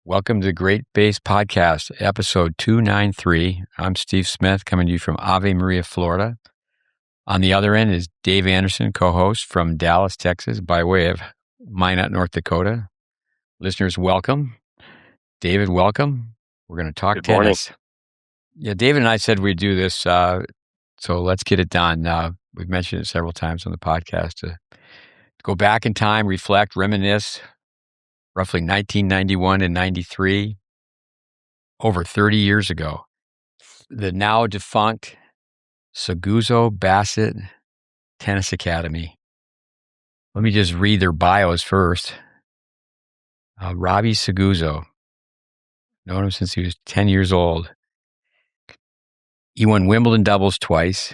Welcome to the GreatBase Podcast, episode 293. I'm Steve Smith, coming to you from Ave Maria, Florida. On the other end is Dave Anderson, co-host from Dallas, Texas, by way of Minot, North Dakota. Listeners, welcome. David, welcome. We're going to talk tennis. Yeah, David and I said we'd do this, so let's get it done. We've mentioned it several times on the podcast to go back in time, reflect, reminisce. Roughly 1991 and 93, over 30 years ago. The now defunct Seguzo Bassett Tennis Academy. Let me just read their bios first. Robbie Seguzo, known him since he was 10 years old. He won Wimbledon doubles twice.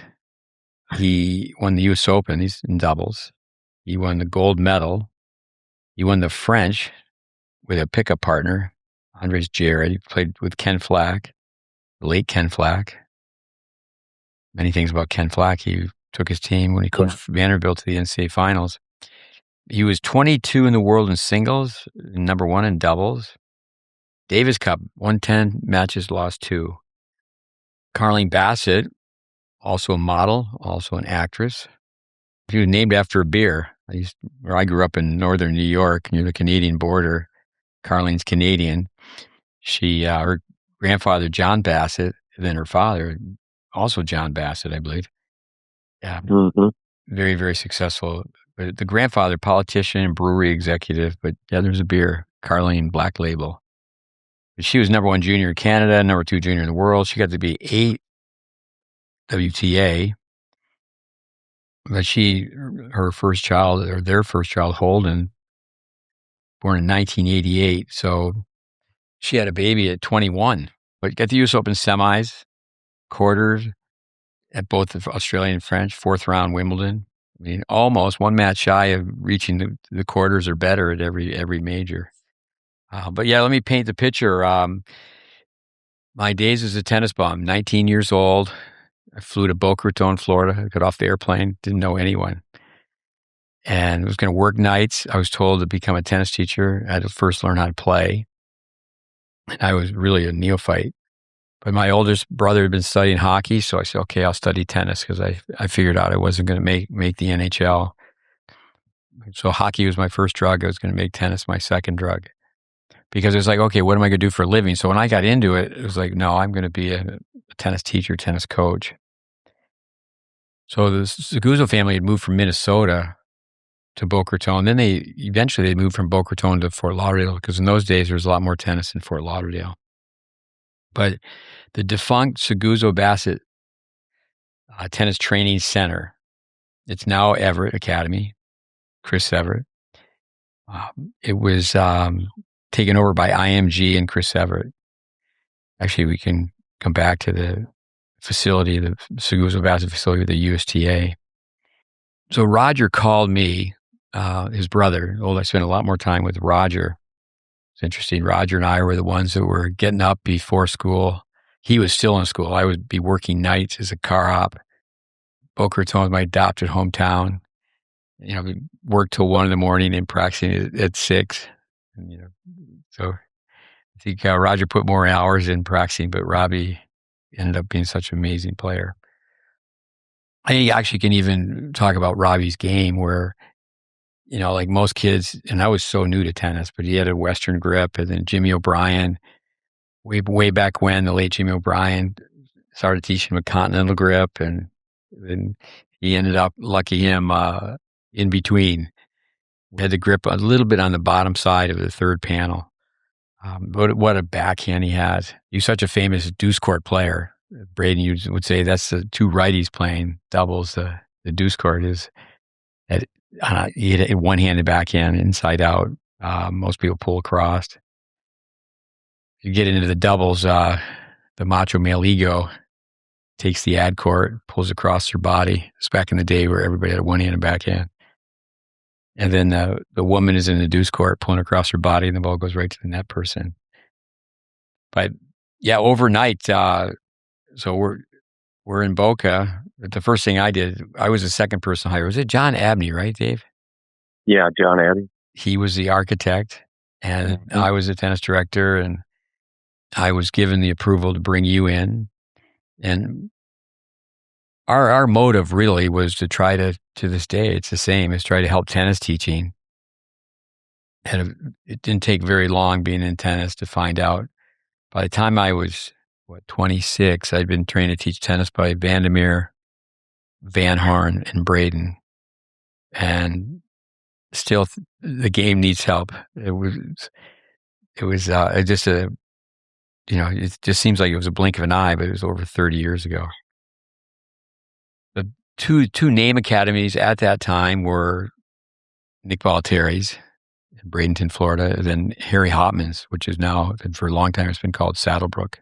He won the US Open, he's in doubles. He won the gold medal. He won the French with a pickup partner, Andres Jared. He played with Ken Flack, the late Ken Flack. Many things about Ken Flack. He took his team when he coached Vanderbilt to the NCAA finals. He was 22 in the world in singles, number one in doubles. Davis Cup, won 10 matches, lost 2. Carleen Bassett, also a model, also an actress. She was named after a beer. I grew up in northern New York, near the Canadian border. Carleen's Canadian. Her grandfather, John Bassett, and then her father, also John Bassett, I believe. Yeah. Mm-hmm. Very, very successful. But the grandfather, politician, brewery executive, but yeah, there's a beer, Carleen Black Label. But she was number 1 junior in Canada, number 2 junior in the world. She got to be 8 WTA. But their first child, Holden, born in 1988. So she had a baby at 21, but got the US Open semis, quarters at both the Australian and French, 4th round Wimbledon. I mean, almost one match shy of reaching the quarters or better at every major. But yeah, let me paint the picture. My days as a tennis bum, 19 years old. I flew to Boca Raton, Florida. I got off the airplane, didn't know anyone. And was going to work nights. I was told to become a tennis teacher. I had to first learn how to play. And I was really a neophyte. But my oldest brother had been studying hockey, so I said, okay, I'll study tennis because I figured out I wasn't going to make the NHL. So hockey was my first drug. I was going to make tennis my second drug. Because it was like, okay, what am I going to do for a living? So when I got into it, it was like, no, I'm going to be a tennis teacher, tennis coach. So the Seguzo family had moved from Minnesota to Boca Raton. Then they moved from Boca Raton to Fort Lauderdale because in those days there was a lot more tennis in Fort Lauderdale. But the defunct Seguzo Bassett Tennis Training Center, it's now Everett Academy, Chris Everett. It was taken over by IMG and Chris Everett. Actually, we can come back to the facility, the Seguzo Bassett facility with the USTA. So Roger called me. His brother. I spent a lot more time with Roger. It's interesting. Roger and I were the ones that were getting up before school. He was still in school. I would be working nights as a car hop. Boca Raton was my adopted hometown. We worked till 1 a.m. and practicing at 6. And, so I think Roger put more hours in practicing, but Robbie ended up being such an amazing player. I actually can even talk about Robbie's game where, like most kids, and I was so new to tennis, but he had a Western grip. And then Jimmy O'Brien, way back when, the late Jimmy O'Brien started teaching him a continental grip. And then he ended up, lucky him, in between. We had the grip a little bit on the bottom side of the third panel. But what a backhand he had. He was such a famous deuce court player. Braden, you would say that's the 2 righties playing doubles. The deuce court is he had a one-handed backhand inside out. Most people pull across. You get into the doubles, the macho male ego takes the ad court, pulls across their body. It's back in the day where everybody had a one-handed backhand. And then the woman is in the deuce court pulling across her body and the ball goes right to the net person. But yeah, overnight, so we're in Boca. The first thing I did, I was the second person hired. Was it John Abney, right, Dave? Yeah, John Abney. He was the architect. and I was a tennis director, and I was given the approval to bring you in. And our motive really was to try to this day, it's the same, is try to help tennis teaching. And it didn't take very long being in tennis to find out. By the time I was, 26, I'd been trained to teach tennis by Vandermeer, Van Horn, and Braden. And still, the game needs help. It just seems like it was a blink of an eye, but it was over 30 years ago. The two name academies at that time were Nick Bollettieri's in Bradenton, Florida, and then Harry Hopman's, which is now, for a long time, it's been called Saddlebrook.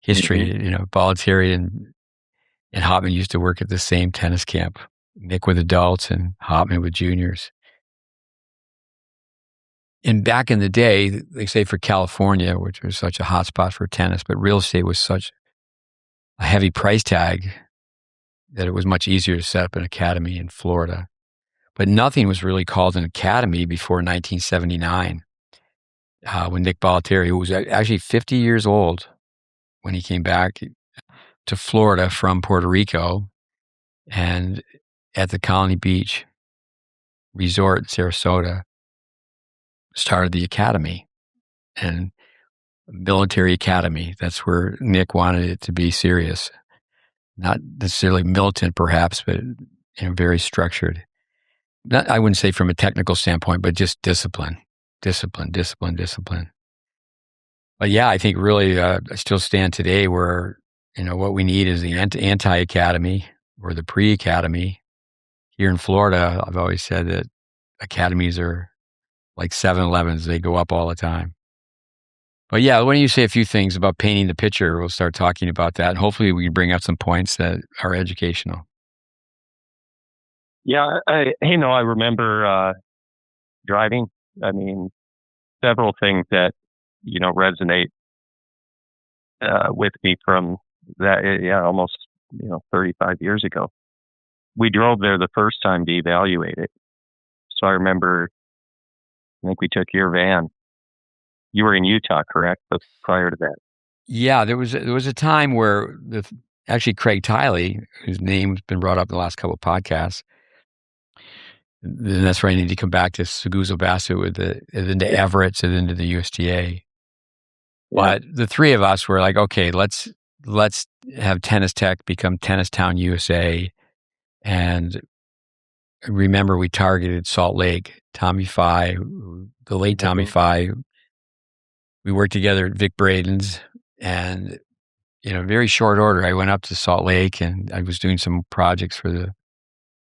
History, Bollettieri and Hopman used to work at the same tennis camp. Nick with adults and Hopman with juniors. And back in the day, they say for California, which was such a hot spot for tennis, but real estate was such a heavy price tag that it was much easier to set up an academy in Florida. But nothing was really called an academy before 1979, when Nick Bollettieri, who was actually 50 years old when he came back to Florida from Puerto Rico, and at the Colony Beach Resort in Sarasota, started the academy, and military academy. That's where Nick wanted it to be serious, not necessarily militant, perhaps, but very structured. I wouldn't say from a technical standpoint, but just discipline. But yeah, I think really I still stand today where, what we need is the anti-academy or the pre-academy. Here in Florida, I've always said that academies are like 7-Elevens. They go up all the time. But yeah, why don't you say a few things about painting the picture? We'll start talking about that. And hopefully we can bring up some points that are educational. Yeah, I remember driving. I mean, several things that, resonate with me from that, almost, 35 years ago. We drove there the first time to evaluate it. So I remember, I think we took your van. You were in Utah, correct? But prior to that. Yeah, there was a time where actually Craig Tiley, whose name's been brought up in the last couple of podcasts, and that's where I need to come back to Seguzo Bassett and then to Everett and then to the USTA. But the three of us were like, okay, let's have Tennis Tech become Tennis Town USA. And remember, we targeted Salt Lake, Tommy Fye, the late Tommy Fye. We worked together at Vic Braden's, and very short order, I went up to Salt Lake and I was doing some projects for the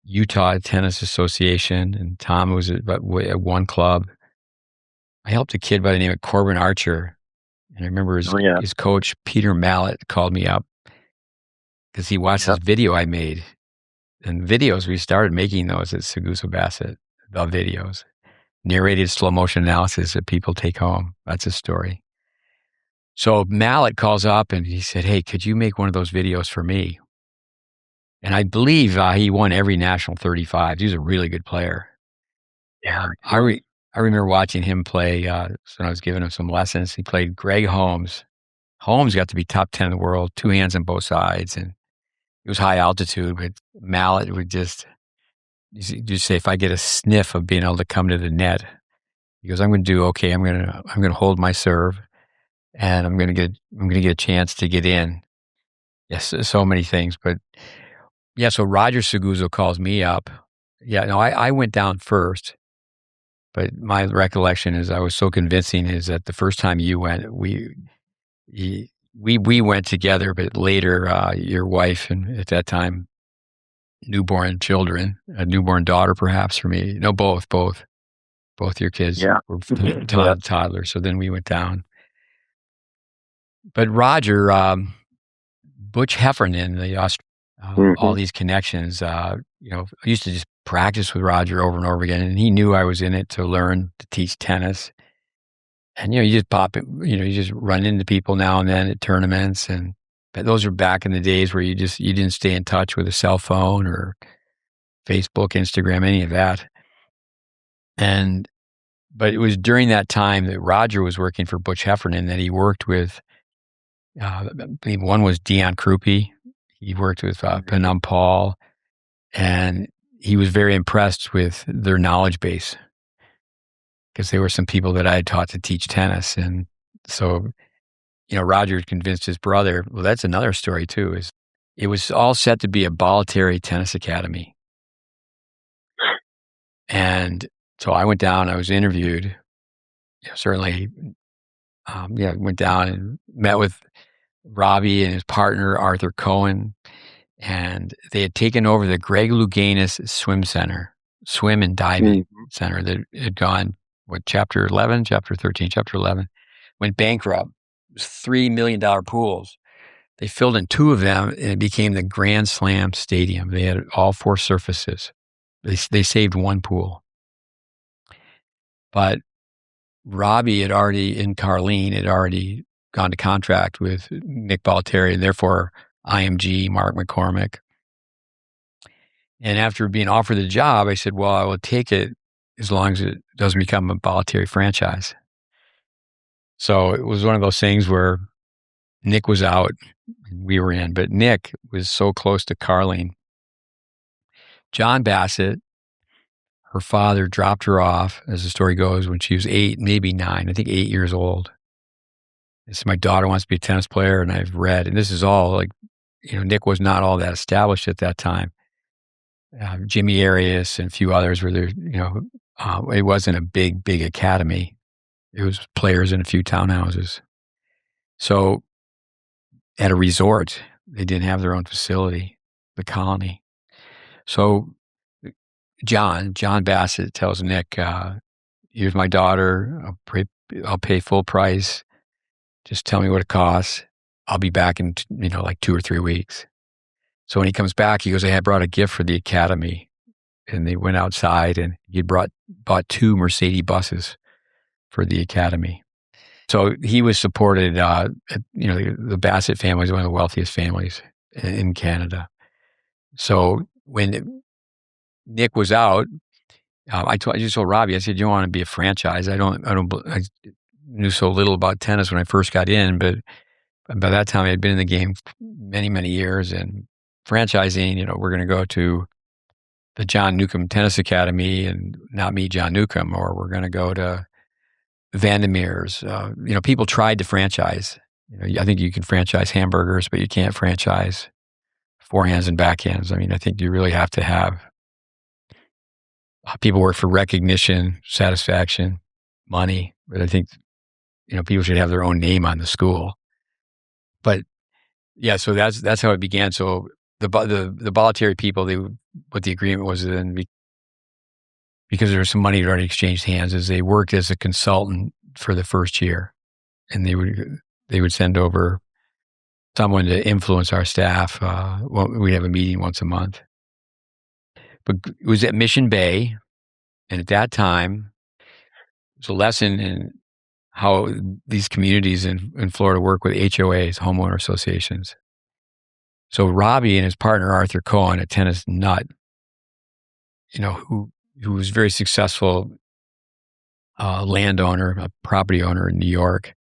Utah Tennis Association, and Tom was at one club. I helped a kid by the name of Corbin Archer, and I remember his coach, Peter Mallett, called me up because he watched this video I made. And videos, we started making those at Seguso Bassett, the videos. Narrated slow motion analysis that people take home. That's a story. So Mallett calls up and he said, hey, could you make one of those videos for me? And I believe he won every National 35. He was a really good player. Yeah, I remember watching him play when I was giving him some lessons. He played Greg Holmes. Holmes got to be top 10 in the world, 2 hands on both sides. And it was high altitude, but Mallett would just say, if I get a sniff of being able to come to the net, he goes, I'm going to do okay. I'm going to hold my serve, and I'm going to get a chance to get in. Yes, so many things, but yeah. So Roger Seguzo calls me up. Yeah, no, I went down first, but my recollection is I was so convincing is that the first time you went, we went together, but later your wife, and at that time, newborn children, a newborn daughter, perhaps for me. No, both your kids were toddlers. So then we went down. But Roger, Butch Heffernan, all these connections, I used to just practice with Roger over and over again, and he knew I was in it to learn to teach tennis. And, you just pop it, you just run into people now and then at tournaments. But those are back in the days where you didn't stay in touch with a cell phone or Facebook, Instagram, any of that. And But it was during that time that Roger was working for Butch Heffernan that he worked with. I believe one was Dion Krupe. He worked with Penum Paul, and he was very impressed with their knowledge base because they were some people that I had taught to teach tennis. And so, Roger convinced his brother. Well, that's another story too. Is it was all set to be a voluntary tennis academy, and so I went down. I was interviewed. Certainly, went down and met with Robbie and his partner, Arthur Cohen, and they had taken over the Greg Louganis swim and diving center that had gone, chapter 11, chapter 13, chapter 11, went bankrupt. It was $3 million pools. They filled in 2 of them, and it became the Grand Slam Stadium. They had all 4 surfaces. They saved 1 pool. But Robbie had already, in Carlene, had already gone to contract with Nick Bollettieri, and therefore IMG, Mark McCormick. And after being offered the job, I said, well, I will take it as long as it doesn't become a Bollettieri franchise. So it was one of those things where Nick was out and we were in, but Nick was so close to Carlene. John Bassett, her father dropped her off, as the story goes, when she was 8, maybe 9, I think 8 years old. So my daughter wants to be a tennis player, and I've read, and this is all like, Nick was not all that established at that time. Jimmy Arias and a few others were there, it wasn't a big academy. It was players in a few townhouses. So at a resort, they didn't have their own facility, the Colony. So John Bassett tells Nick, here's my daughter. I'll pay full price. Just tell me what it costs. I'll be back in, like 2 or 3 weeks. So when he comes back, he goes, I brought a gift for the academy. And they went outside, and he bought 2 Mercedes buses for the academy. So he was supported, the Bassett family is one of the wealthiest families in Canada. So when Nick was out, I just told Robbie, I said, you don't want to be a franchise. I knew so little about tennis when I first got in, but by that time I had been in the game many, many years, and franchising, we're going to go to the John Newcomb Tennis Academy and not me, John Newcomb, or we're going to go to Vandermeer's. People tried to franchise. I think you can franchise hamburgers, but you can't franchise forehands and backhands. I mean, I think you really have to have people work for recognition, satisfaction, money. But I think, people should have their own name on the school. But yeah, so that's how it began. So the Bollettieri people, what the agreement was then, because there was some money that already exchanged hands, is they worked as a consultant for the first year, and they would send over someone to influence our staff. We'd have a meeting once a month. But it was at Mission Bay, and at that time, it was a lesson in how these communities in Florida work with HOAs, homeowner associations. So Robbie and his partner, Arthur Cohen, a tennis nut, who was very successful landowner, a property owner in New York.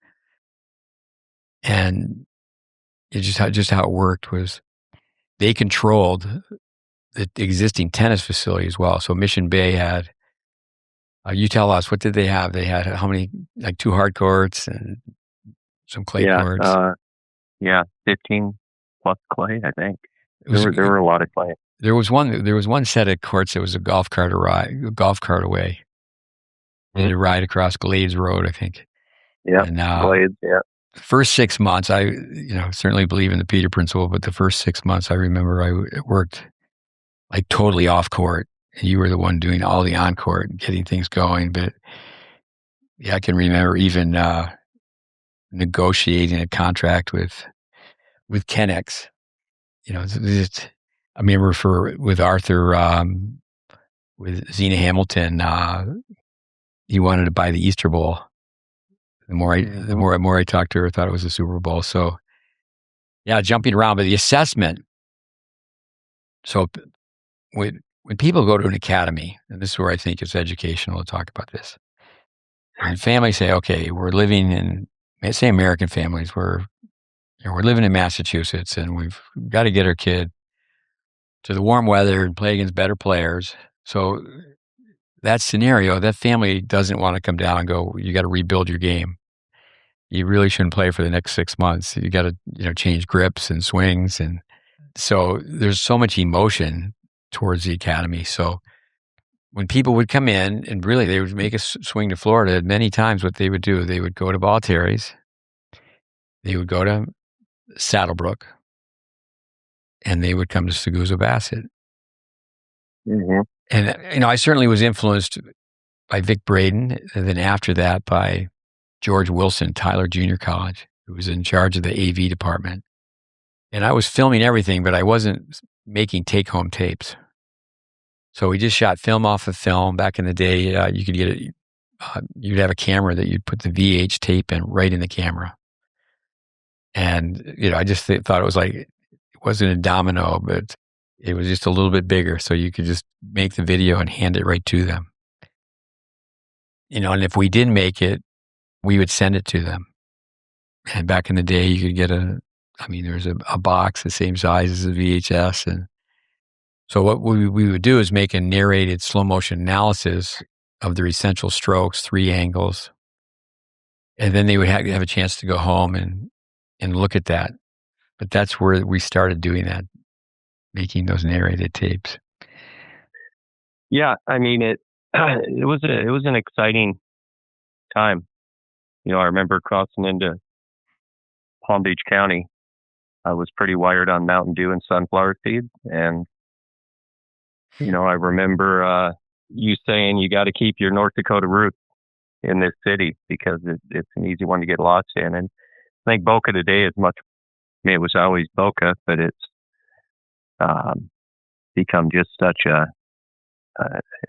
And it just how it worked was they controlled the existing tennis facility as well. So Mission Bay had, you tell us, what did they have? They had how many, like 2 hard courts and some clay courts? 15 plus clay, I think. There were a lot of clay. There was one set of courts that was a golf cart away. And to ride across Glades Road, I think. Yeah, Glades, yeah. First 6 months, I certainly believe in the Peter principle, but the first 6 months, I remember I worked like totally off court, and you were the one doing all the on court, getting things going. But yeah, I can remember even negotiating a contract with Kennex. I remember with Arthur, with Zena Hamilton, he wanted to buy the Easter Bowl. The more I talked to her, I thought it was the Super Bowl. So yeah, jumping around, but the assessment. So when people go to an academy, and this is where I think it's educational to talk about this, And families say, okay, we're living in, say American families, we're living in Massachusetts and we've got to get our kid to the warm weather and play against better players. So that scenario, that family doesn't want to come down and go, you got to rebuild your game. You really shouldn't play for the next 6 months. You got to, change grips and swings. And so there's so much emotion towards the academy. So when people would come in and really they would make a swing to Florida, many times what they would do, they would go to Baltieri's, they would go to Saddlebrook, and they would come to Seguzo Bassett. Mm-hmm. And, I certainly was influenced by Vic Braden, and then after that by George Wilson, Tyler Junior College, who was in charge of the AV department. And I was filming everything, but I wasn't making take-home tapes. So we just shot film off of film. Back in the day, you could get it. You'd have a camera that you'd put the VH tape in right in the camera. And, I just thought it was like, it wasn't a domino, but it was just a little bit bigger. So you could just make the video and hand it right to them. And if we didn't make it, we would send it to them. And back in the day, you could get there's a box the same size as a VHS. And so what we would do is make a narrated slow motion analysis of their essential strokes, 3 angles. And then they would have a chance to go home and look at that. But that's where we started doing that, making those narrated tapes. Yeah, it was an exciting time. I remember crossing into Palm Beach County. I was pretty wired on Mountain Dew and sunflower seeds, and I remember you saying you got to keep your North Dakota roots in this city because it's an easy one to get lost in. And I think Boca today is much. It was always Boca, but it's become just such a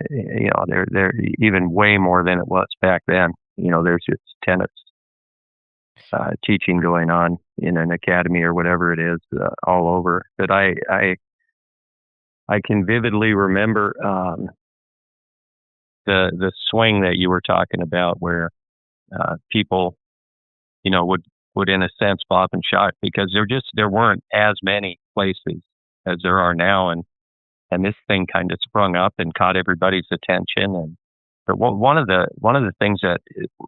they're even way more than it was back then. There's just tennis teaching going on in an academy or whatever it is all over. But I can vividly remember the swing that you were talking about, where people, would in a sense flop and shock because there weren't as many places as there are now, and this thing kind of sprung up and caught everybody's attention. But one of the things that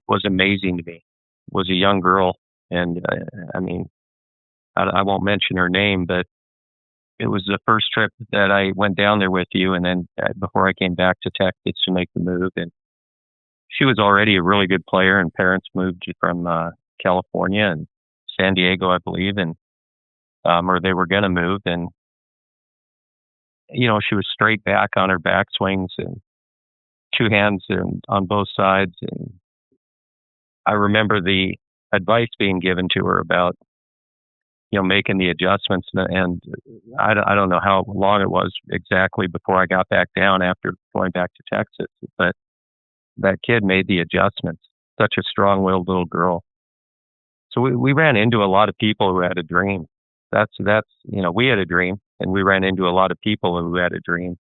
was amazing to me was a young girl, and I won't mention her name, but it was the first trip that I went down there with you, and then before I came back to Texas to make the move. And she was already a really good player, and parents moved from California and San Diego, I believe, and or they were going to move. And she was straight back on her backswings and 2 hands on both sides. And I remember the advice being given to her about making the adjustments, and I don't know how long it was exactly before I got back down after going back to Texas, but that kid made the adjustments. Such a strong-willed little girl. So we ran into a lot of people who had a dream. That's we had a dream, and we ran into a lot of people who had a dream.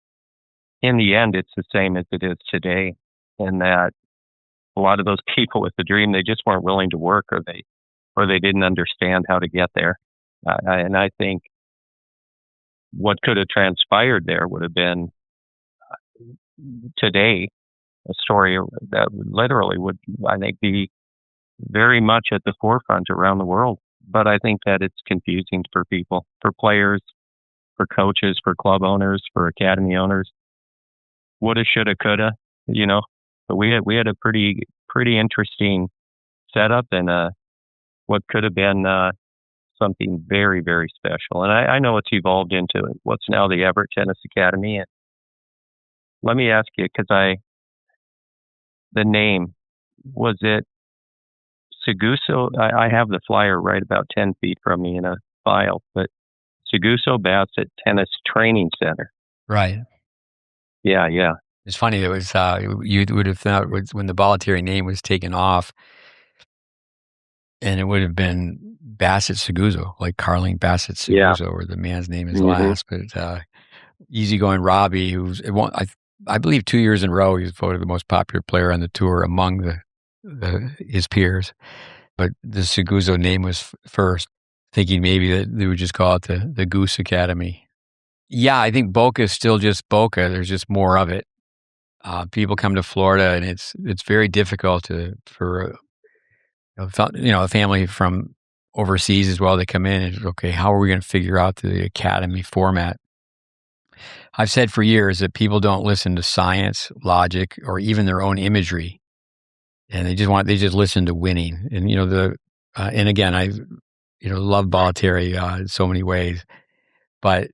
In the end, it's the same as it is today, in that a lot of those people with the dream, they just weren't willing to work, or they didn't understand how to get there. And I think what could have transpired there would have been today a story that literally would, I think, be very much at the forefront around the world. But I think that it's confusing for people, for players, for coaches, for club owners, for academy owners. Woulda, shoulda, coulda, But we had a pretty interesting setup, and what could have been something very, very special. And I know it's evolved into what's now the Everett Tennis Academy. And let me ask you, because the name, was it Seguso? I have the flyer right about 10 feet from me in a file, but Seguso Bassett Tennis Training Center. Right. Yeah. It's funny. It was you would have thought when the voluntary name was taken off, and it would have been Bassett Seguzo, like Carling Bassett Seguzo, or the man's name is last. But easygoing Robbie, who's I believe 2 years in a row, he was voted the most popular player on the tour among the his peers. But the Seguzo name was first, thinking maybe that they would just call it the Goose Academy. Yeah, I think Boca is still just Boca. There's just more of it. People come to Florida, and it's very difficult for a family from overseas as well. They come in and, okay, how are we going to figure out the academy format? I've said for years that people don't listen to science, logic, or even their own imagery, and they just listen to winning. And and again, I love Bollettieri in so many ways, but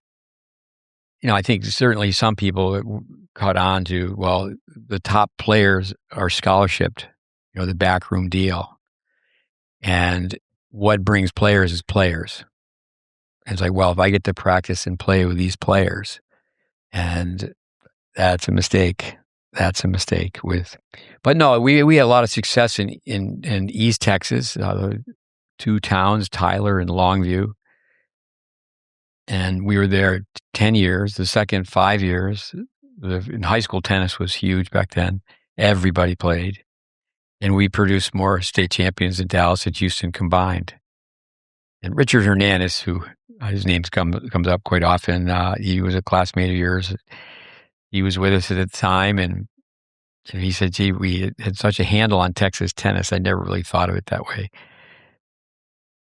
I think certainly some people caught on to, well, the top players are scholarshiped, the backroom deal, and what brings players is players. And it's like, well, if I get to practice and play with these players, and that's a mistake. That's a mistake but no, we had a lot of success in East Texas, the two towns, Tyler and Longview. And we were there 10 years. The second 5 years, in high school, tennis was huge back then. Everybody played. And we produced more state champions than Dallas and Houston combined. And Richard Hernandez, who his name comes up quite often, he was a classmate of yours. He was with us at the time, and he said, gee, we had such a handle on Texas tennis. I never really thought of it that way.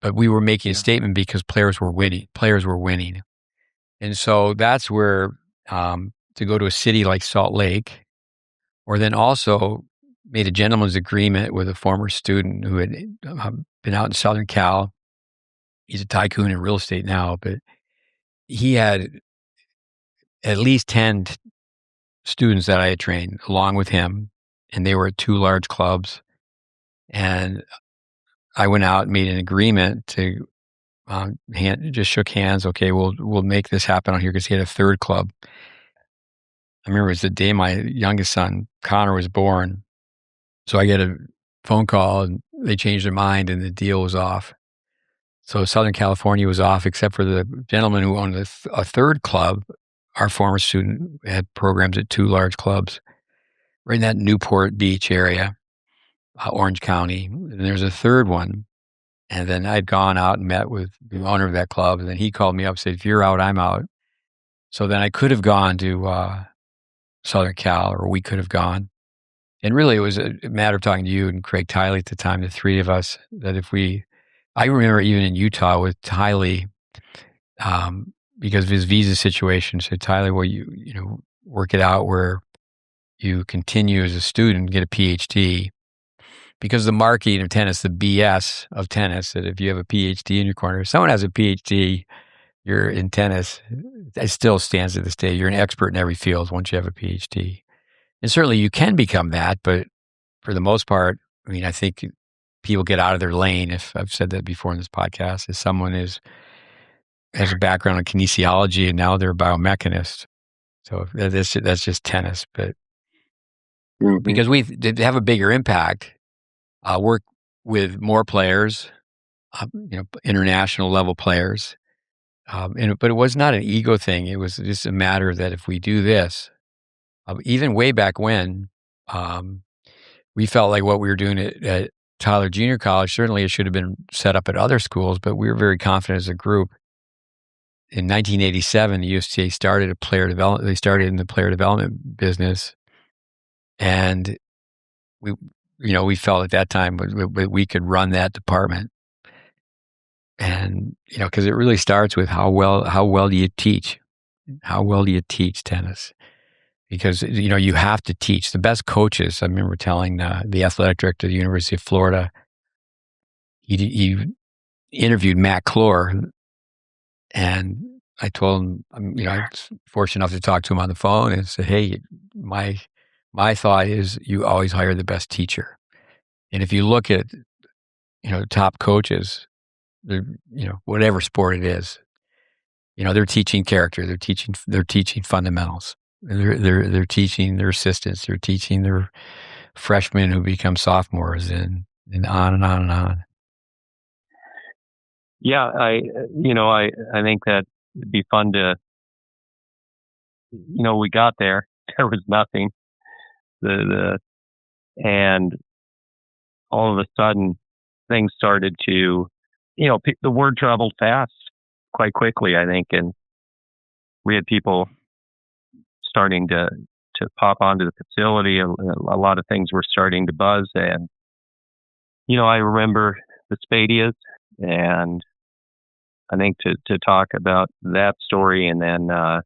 But we were making a statement because players were winning. And so that's where to go to a city like Salt Lake, or then also made a gentleman's agreement with a former student who had been out in Southern Cal. He's a tycoon in real estate now, but he had at least 10 students that I had trained along with him, and they were at two large clubs. And I went out and made an agreement to just shook hands. Okay, we'll make this happen on here, because he had a third club. I remember it was the day my youngest son, Connor, was born. So I get a phone call, and they changed their mind, and the deal was off. So Southern California was off, except for the gentleman who owned a third club. Our former student had programs at two large clubs right in that Newport Beach area, Orange County. And there's a third one. And then I'd gone out and met with the owner of that club. And then he called me up and said, if you're out, I'm out. So then I could have gone to Southern Cal, or we could have gone. And really, it was a matter of talking to you and Craig Tiley at the time, the three of us, that I remember even in Utah with Tiley, because of his visa situation, said, Tyler, well, you work it out where you continue as a student, get a PhD, because the marketing of tennis, the BS of tennis, that if you have a PhD in your corner, if someone has a PhD, you're in tennis, it still stands to this day. You're an expert in every field once you have a PhD. And certainly you can become that, but for the most part, I think people get out of their lane, if I've said that before in this podcast, if someone has a background in kinesiology and now they're a biomechanist. So that's just tennis. But because we did have a bigger impact, work with more players, international level players. But it was not an ego thing. It was just a matter that if we do this, even way back when, we felt like what we were doing at Tyler Junior College, certainly it should have been set up at other schools, but we were very confident as a group. In 1987, the USTA started they started in the player development business. And we felt at that time we could run that department. And, because it really starts with how well do you teach? How well do you teach tennis? Because, you have to teach. The best coaches, I remember telling the athletic director of the University of Florida, he interviewed Matt Clore, and I told him, I was fortunate enough to talk to him on the phone and say, hey, my thought is you always hire the best teacher. And if you look at, top coaches, they're, whatever sport it is, they're teaching character, they're teaching fundamentals. They're teaching their assistants, they're teaching their freshmen who become sophomores, and on and on and on. Yeah, I think that it'd be fun to, we got there. There was nothing. And all of a sudden things started to, the word traveled fast quite quickly, I think. And we had people starting to pop onto the facility. A lot of things were starting to buzz. And, I remember the Spadias, and I think to talk about that story, and then a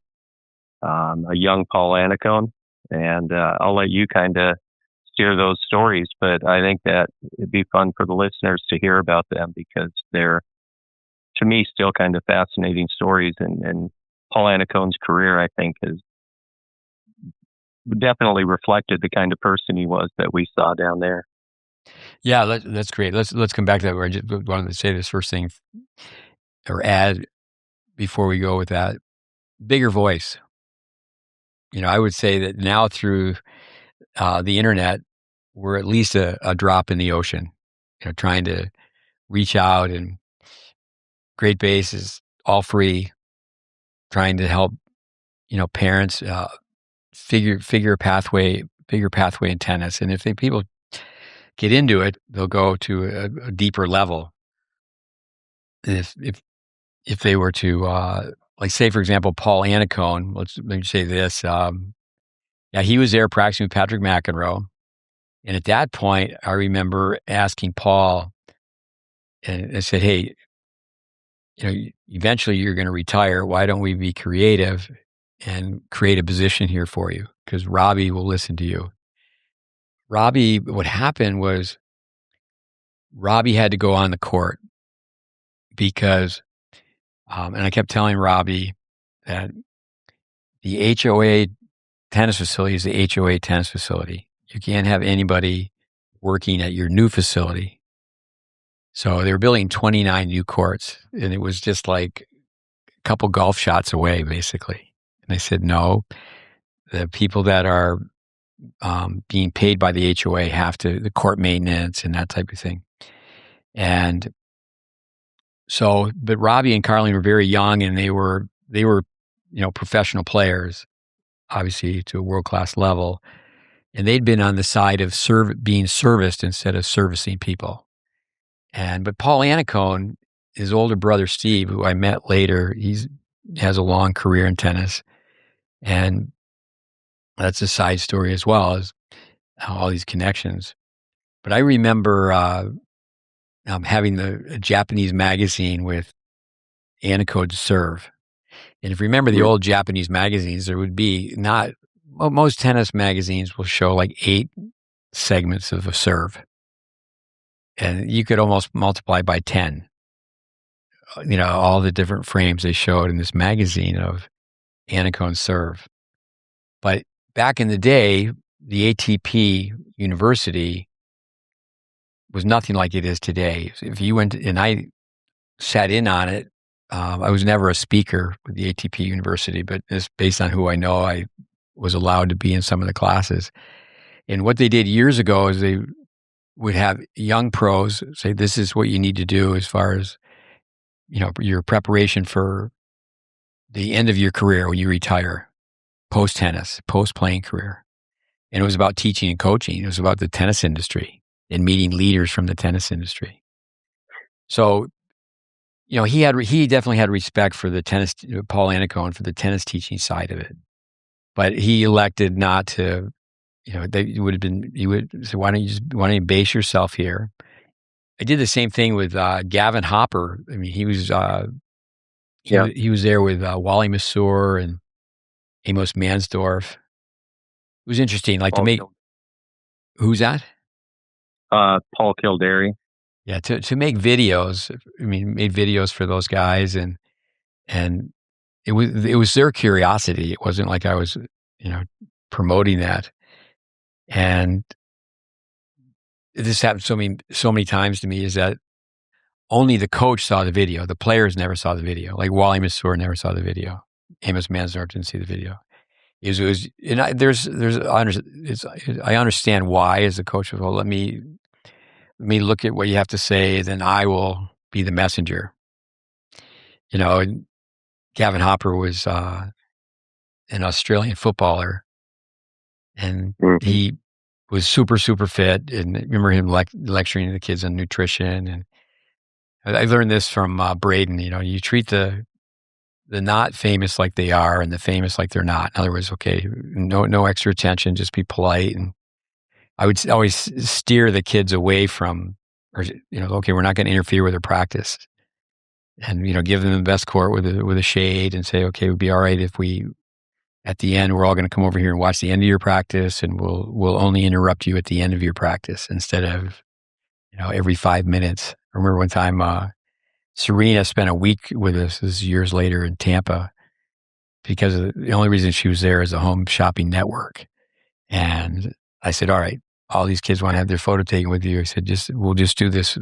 young Paul Anacone, and I'll let you kind of steer those stories, but I think that it'd be fun for the listeners to hear about them, because they're, to me, still kind of fascinating stories. And Paul Anacone's career, I think, has definitely reflected the kind of person he was that we saw down there. Yeah, that's great. Let's come back to that. Where I just wanted to say this first thing, or add before we go with that. Bigger voice. I would say that now through the internet, we're at least a drop in the ocean. Trying to reach out, and GreatBase is all free. Trying to help parents figure a pathway, bigger pathway in tennis, and if people get into it, they'll go to a deeper level. If they were to, like, say, for example, Paul Anacone, let me say this. He was there practicing with Patrick McEnroe. And at that point, I remember asking Paul, and I said, hey, eventually you're going to retire. Why don't we be creative and create a position here for you? Because Robbie will listen to you. What happened was Robbie had to go on the court because, and I kept telling Robbie that the HOA tennis facility is the HOA tennis facility. You can't have anybody working at your new facility. So they were building 29 new courts, and it was just like a couple golf shots away, basically. And I said, no, the people that are being paid by the HOA have to, the court maintenance and that type of thing. And so, but Robbie and Carlene were very young, and they were, professional players, obviously to a world-class level. And they'd been on the side of being serviced instead of servicing people. But Paul Anacone, his older brother, Steve, who I met later, has a long career in tennis. And that's a side story as well, as all these connections. But I remember having a Japanese magazine with Anacone's serve. And if you remember the old Japanese magazines, there would be most tennis magazines will show like 8 segments of a serve. And you could almost multiply by 10, all the different frames they showed in this magazine of Anacone's serve. But back in the day, the ATP University was nothing like it is today. If you went, and I sat in on it, I was never a speaker with the ATP University, but just based on who I know, I was allowed to be in some of the classes. And what they did years ago is they would have young pros say, this is what you need to do as far as, your preparation for the end of your career when you retire, post-tennis, post-playing career. And it was about teaching and coaching. It was about the tennis industry and meeting leaders from the tennis industry. So, he definitely had respect for the tennis, Paul Anacone, for the tennis teaching side of it. But he elected not to, he would say, why don't you base yourself here? I did the same thing with Gavin Hopper. I mean, he was he was there with Wally Masur and Amos Mansdorf. It was interesting, like who's that? Paul Kildare. Yeah, to make videos. I mean, made videos for those guys, and it was their curiosity. It wasn't like I was, promoting that. And this happened so many times to me, is that only the coach saw the video. The players never saw the video. Like Wally Masur never saw the video. Amos Mansdorf didn't see the video. I understand why as a coach. Well, let me look at what you have to say, then I will be the messenger. And Gavin Hopper was an Australian footballer, and he was super, super fit. And I remember him lecturing the kids on nutrition. And I learned this from Braden. You treat the not famous like they are and the famous like they're not. In other words, okay, no extra attention, just be polite. And I would always steer the kids away from, or, okay, we're not going to interfere with their practice. And, give them the best court with a shade and say, okay, it would be all right if we, at the end, we're all going to come over here and watch the end of your practice, and we'll only interrupt you at the end of your practice instead of, every 5 minutes. I remember one time, Serena spent a week with us, this is years later, in Tampa, because the only reason she was there is a home shopping network. And I said, all right, all these kids want to have their photo taken with you. I said, we'll just do this.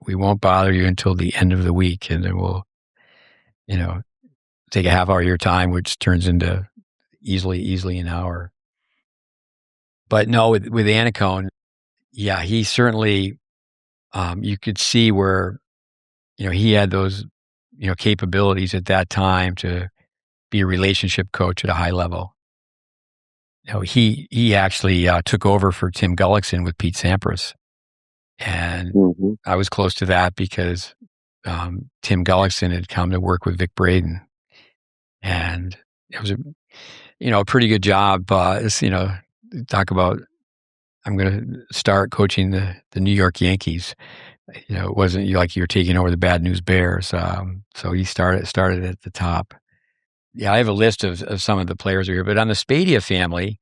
We won't bother you until the end of the week. And then we'll, take a half hour of your time, which turns into easily an hour. But no, with Anacone, yeah, he certainly, you could see where, he had those, capabilities at that time to be a relationship coach at a high level. He actually took over for Tim Gullickson with Pete Sampras. And I was close to that because Tim Gullickson had come to work with Vic Braden. And it was a pretty good job. Talk about, I'm going to start coaching the New York Yankees. It wasn't like you're taking over the Bad News Bears. So he started at the top. Yeah, I have a list of some of the players here, but on the Spadia family,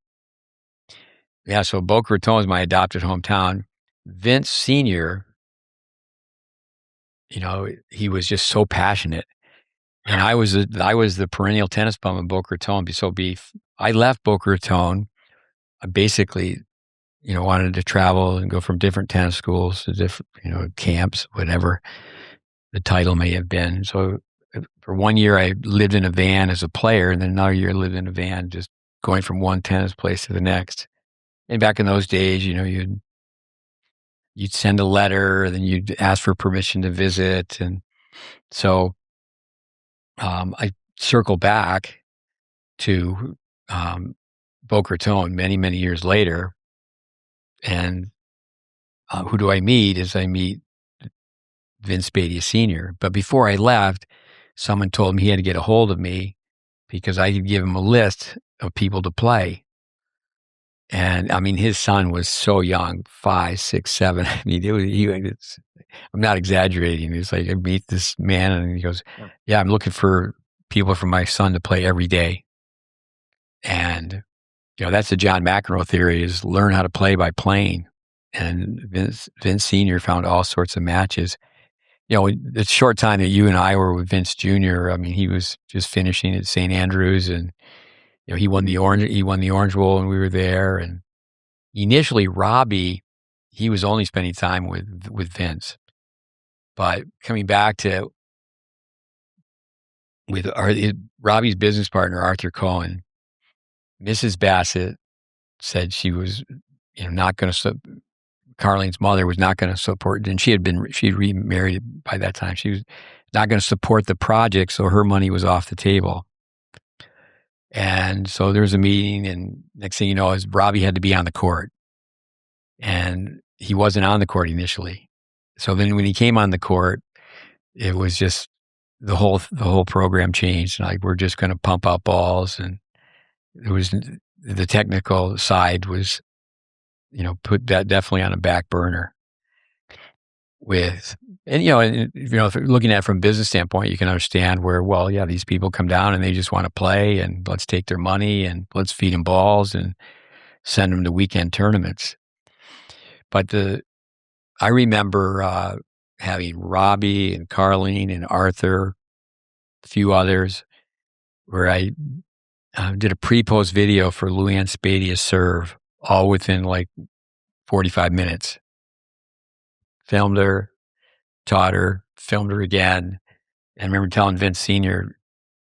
yeah, so Boca Raton is my adopted hometown. Vince Sr., he was just so passionate. And I was the perennial tennis bum in Boca Raton. I left Boca Raton. I basically, wanted to travel and go from different tennis schools to different, camps, whatever the title may have been. So for 1 year, I lived in a van as a player, and then another year I lived in a van just going from one tennis place to the next. And back in those days, you'd send a letter, and then you'd ask for permission to visit. And so I circle back to Boca Raton many, many years later. And who do I meet? I meet Vince Spadia Sr. But before I left, someone told me he had to get a hold of me because I could give him a list of people to play. And I mean, his son was so young, 5, 6, 7. I mean, I'm not exaggerating. It's like, I meet this man and he goes, yeah, I'm looking for people for my son to play every day. And, that's the John McEnroe theory, is learn how to play by playing. And Vince Sr. found all sorts of matches. The short time that you and I were with Vince Jr., I mean, he was just finishing at St. Andrews, and he won the Orange Bowl, and we were there. And initially, Robbie, he was only spending time with Vince. But coming back to Robbie's business partner, Arthur Cohen, Mrs. Bassett said she was, not going to. Carlene's mother was not going to support, and she'd remarried by that time. She was not going to support the project, so her money was off the table. And so there was a meeting, and next thing you know, Robbie had to be on the court, and he wasn't on the court initially. So then when he came on the court, it was just the whole program changed. Like, we're just going to pump out balls, and it was the technical side was, put that definitely on a back burner. If you're looking at it from a business standpoint, you can understand where, well, yeah, these people come down and they just want to play, and let's take their money and let's feed them balls and send them to weekend tournaments. But I remember having Robbie and Carlene and Arthur, a few others, where I did a pre-post video for Luann Spadia's serve, all within like 45 minutes. Filmed her, taught her, filmed her again. And I remember telling Vince Sr.,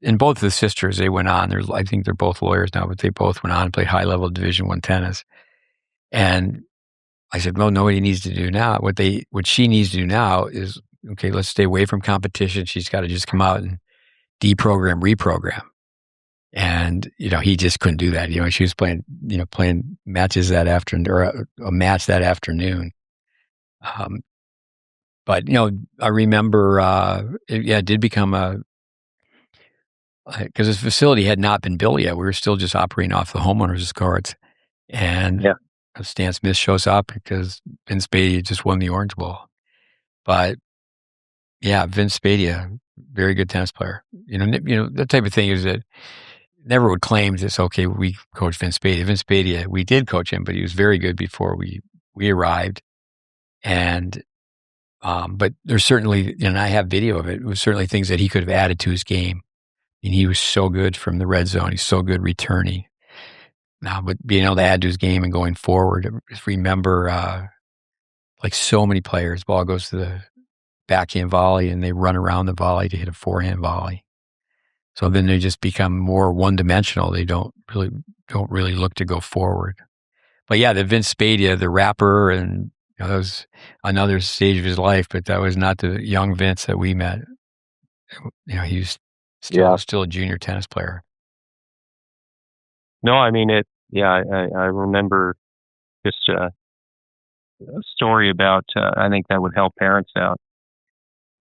and both of the sisters, they went on. I think they're both lawyers now, but they both went on and played high-level Division I tennis. And I said, well, nobody needs to do now. What she needs to do now is, okay, let's stay away from competition. She's got to just come out and deprogram, reprogram. And, he just couldn't do that. She was playing matches that afternoon, or a match that afternoon. But, I remember, it did become because this facility had not been built yet. We were still just operating off the homeowners' cards. And Stan Smith shows up because Vince Spadea just won the Orange Bowl. But, yeah, Vince Spadea, very good tennis player. That type of thing is that never would claim it's okay, we coached Vince Spadea. Vince Spadea, we did coach him, but he was very good before we arrived. And but there's certainly, and I have video of it, it was certainly things that he could have added to his game. And he was so good from the red zone. He's so good returning. Now, but being able to add to his game and going forward, just remember, like so many players, ball goes to the backhand volley and they run around the volley to hit a forehand volley. So then they just become more one-dimensional. They don't really look to go forward. But yeah, the Vince Spadea, the rapper, and that was another stage of his life. But that was not the young Vince that we met. He was still a junior tennis player. No, I mean it. Yeah, I remember just a story about. I think that would help parents out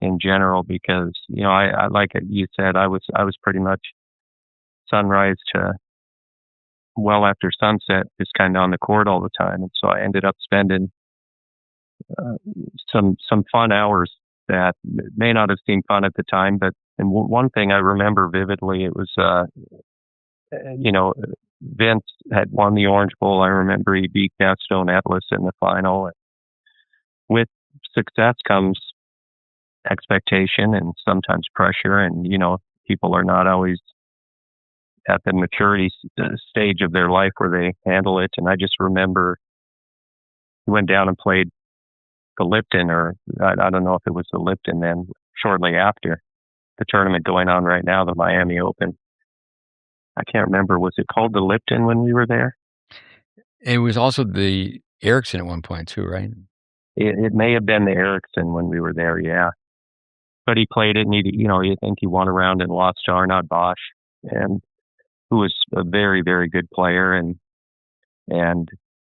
in general because I like you said, I was pretty much sunrise to well after sunset, just kind of on the court all the time, and so I ended up spending some fun hours that may not have seemed fun at the time, but and one thing I remember vividly, it was Vince had won the Orange Bowl. I remember he beat Buxton Atlas in the final. And with success comes expectation and sometimes pressure, and people are not always at the maturity stage of their life where they handle it. And I just remember he went down and played the Lipton, or I don't know if it was the Lipton then, shortly after the tournament going on right now, the Miami Open. I can't remember. Was it called the Lipton when we were there? It was also the Ericsson at one point too, right? It may have been the Ericsson when we were there, yeah. But he played it, and you think he won a round and lost to Arnaud Bosch, and who was a very, very good player. And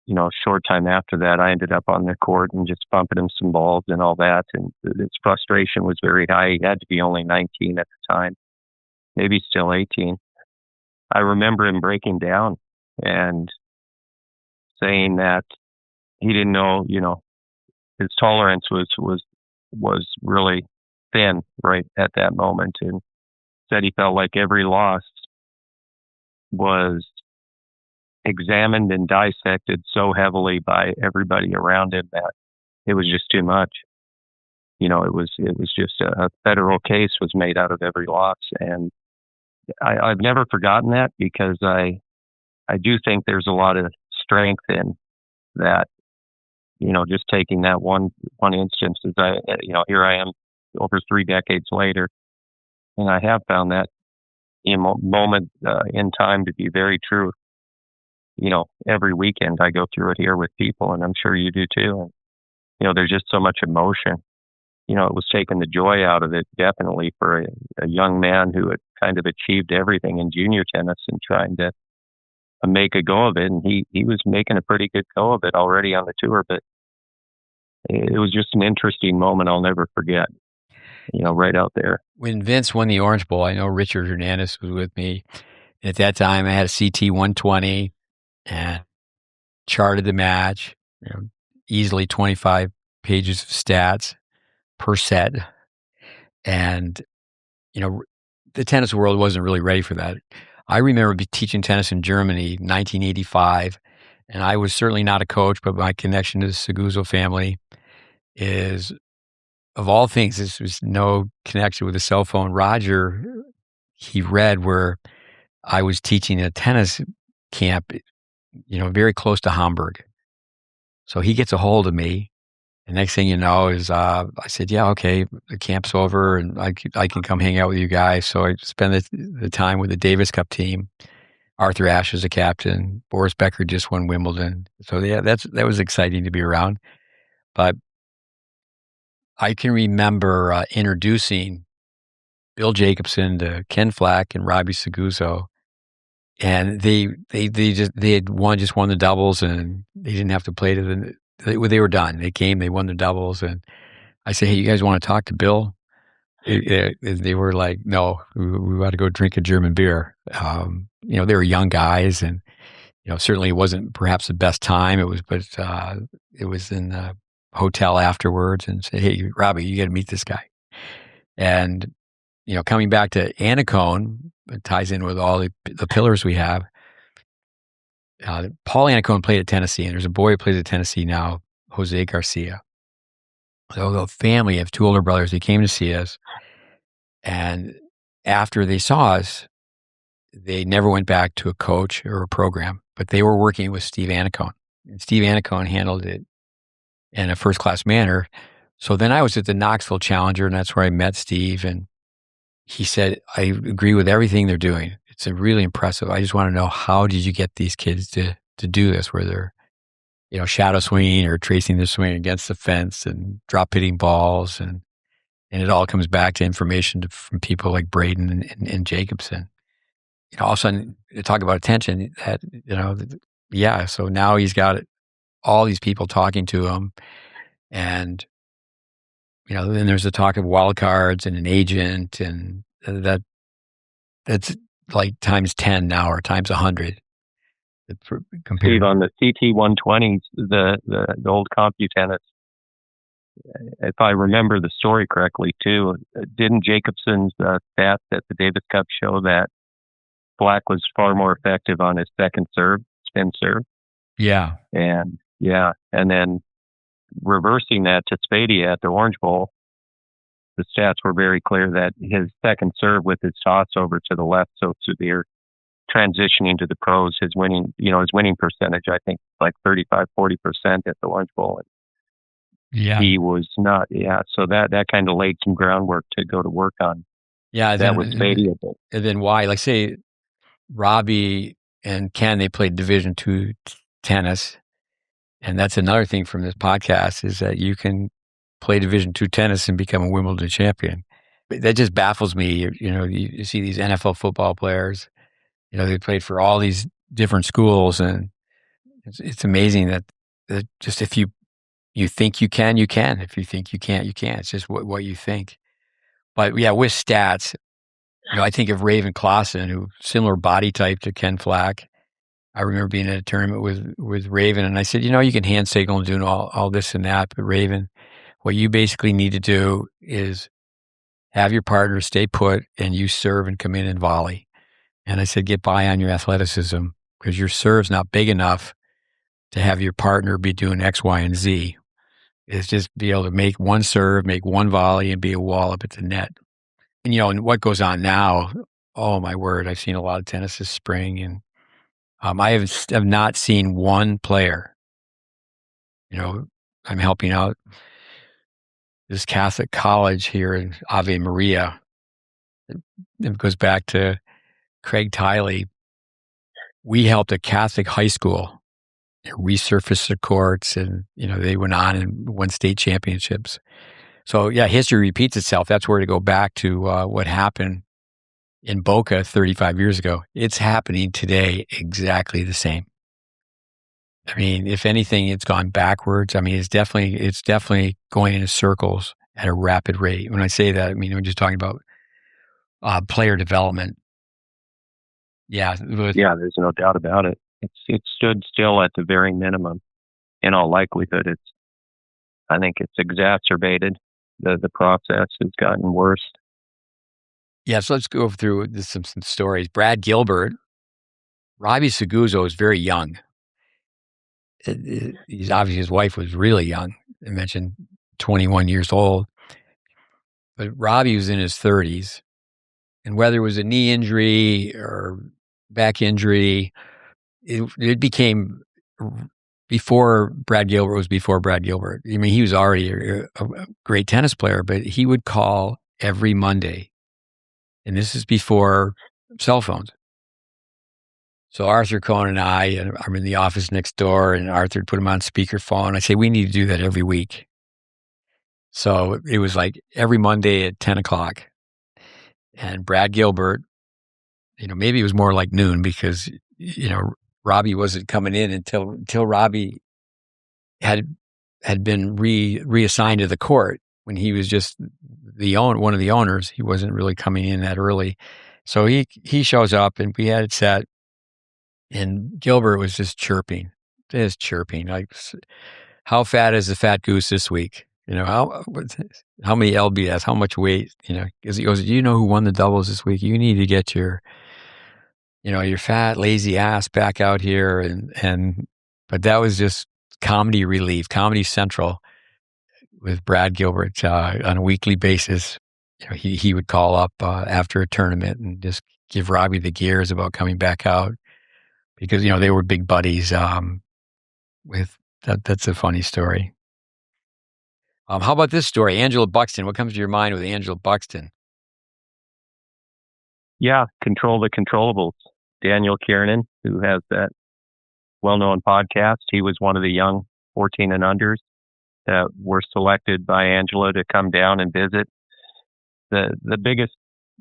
a short time after that, I ended up on the court and just bumping him some balls and all that. And his frustration was very high. He had to be only 19 at the time, maybe still 18. I remember him breaking down and saying that he didn't know, his tolerance was really thin right at that moment, and said he felt like every loss was examined and dissected so heavily by everybody around him that it was just too much. It was just a federal case was made out of every loss, and I've never forgotten that because I do think there's a lot of strength in that. Just taking that one instance, as here I am over 3 decades later, and I have found that moment in time to be very true. Every weekend I go through it here with people, and I'm sure you do too. And there's just so much emotion. It was taking the joy out of it, definitely, for a young man who had kind of achieved everything in junior tennis and trying to make a go of it. And he was making a pretty good go of it already on the tour, but it was just an interesting moment I'll never forget, right out there. When Vince won the Orange Bowl, I know Richard Hernandez was with me. At that time, I had a CT 120 and charted the match, easily 25 pages of stats per set. And, the tennis world wasn't really ready for that. I remember teaching tennis in Germany in 1985, and I was certainly not a coach, but my connection to the Seguzo family is, of all things, this was no connection with a cell phone. Roger, he read where I was teaching a tennis camp, very close to Hamburg. So he gets a hold of me. The next thing you know is I said, yeah, okay, the camp's over and I can come hang out with you guys. So I spent the time with the Davis Cup team. Arthur Ashe is a captain. Boris Becker just won Wimbledon. So yeah, that was exciting to be around. But I can remember introducing Bill Jacobson to Ken Flack and Robbie Seguzo and they had won the doubles, and they didn't have to play they were done. They came, they won the doubles, and I said, hey, you guys want to talk to Bill? They were like, no, we got to go drink a German beer. They were young guys, and certainly it wasn't perhaps the best time. It was in the hotel afterwards, and said, hey, Robbie, you got to meet this guy. And coming back to Annacone, it ties in with all the pillars we have. Paul Annacone played at Tennessee, and there's a boy who plays at Tennessee now, Jose Garcia. So the family of two older brothers, they came to see us, and after they saw us, they never went back to a coach or a program, but they were working with Steve Annacone, and Steve Annacone handled it in a first-class manner. So then I was at the Knoxville Challenger, and that's where I met Steve, and he said, I agree with everything they're doing. It's really impressive. I just want to know, how did you get these kids to do this, where they're shadow swinging or tracing their swing against the fence and drop hitting balls. And it all comes back to information from people like Braden and Jacobson. All of a sudden, you talk about attention, so now he's got all these people talking to him. And, then there's the talk of wild cards and an agent, and that's like times 10 now or times 100. Steve, on the CT120s, the old CompuTennis, if I remember the story correctly too, didn't Jacobson's stats at the Davis Cup show that Black was far more effective on his second serve, spin serve? Yeah. And then reversing that to Spady at the Orange Bowl, the stats were very clear that his second serve with his toss over to the left so severe, transitioning to the pros, his winning percentage, I think like 35-40% at the Orange Bowl. Yeah. He was not, so that kind of laid some groundwork to go to work on. Yeah. That was Spady. And then why, like say, Robbie and Ken, they played Division II tennis. And that's another thing from this podcast, is that you can play Division II tennis and become a Wimbledon champion. That just baffles me. You see these NFL football players, they played for all these different schools, and it's amazing that just if you think you can, you can. If you think you can't, you can't. It's just what you think. But yeah, with stats, I think of Raven Clausen, who similar body type to Ken Flack. I remember being at a tournament with Raven, and I said, you can hand signal and do all this and that, but Raven, what you basically need to do is have your partner stay put, and you serve and come in and volley. And I said, get by on your athleticism, because your serve's not big enough to have your partner be doing X, Y, and Z. It's just be able to make one serve, make one volley, and be a wallop at the net. And, and what goes on now, oh my word, I've seen a lot of tennis this spring, and I have not seen one player. I'm helping out this Catholic college here in Ave Maria. It goes back to Craig Tiley. We helped a Catholic high school resurface the courts, and they went on and won state championships. So yeah, history repeats itself. That's where to go back to what happened in Boca 35 years ago. It's happening today exactly the same. I mean, if anything, it's gone backwards. I mean, it's definitely going in circles at a rapid rate. When I say that, I mean, we're just talking about player development. Yeah. There's no doubt about it. It stood still at the very minimum. In all likelihood, I think it's exacerbated. The process has gotten worse. Yeah, so let's go through some stories. Brad Gilbert, Robbie Seguzo is very young. He's obviously, his wife was really young. I mentioned 21 years old. But Robbie was in his 30s. And whether it was a knee injury or back injury, it became before Brad Gilbert was before Brad Gilbert. I mean, he was already a great tennis player, but he would call every Monday. And this is before cell phones. So Arthur Cohn and I'm in the office next door, and Arthur put him on speakerphone. I say, we need to do that every week. So it was like every Monday at 10 o'clock. And Brad Gilbert maybe it was more like noon because, Robbie wasn't coming in until Robbie had been reassigned to the court when he was just one of the owners. He wasn't really coming in that early. So he shows up and we had it set, and Gilbert was just chirping, like, how fat is the fat goose this week? How many LBS, how much weight, because he goes, do you know who won the doubles this week? You need to get your fat, lazy ass back out here. But that was just comedy relief, Comedy Central with Brad Gilbert on a weekly basis. He would call up after a tournament and just give Robbie the gears about coming back out because, they were big buddies with that. That's a funny story. How about this story? Angela Buxton. What comes to your mind with Angela Buxton? Yeah, Control the Controllables. Daniel Kiernan, who has that well-known podcast, he was one of the young 14 and unders that were selected by Angela to come down and visit. The biggest,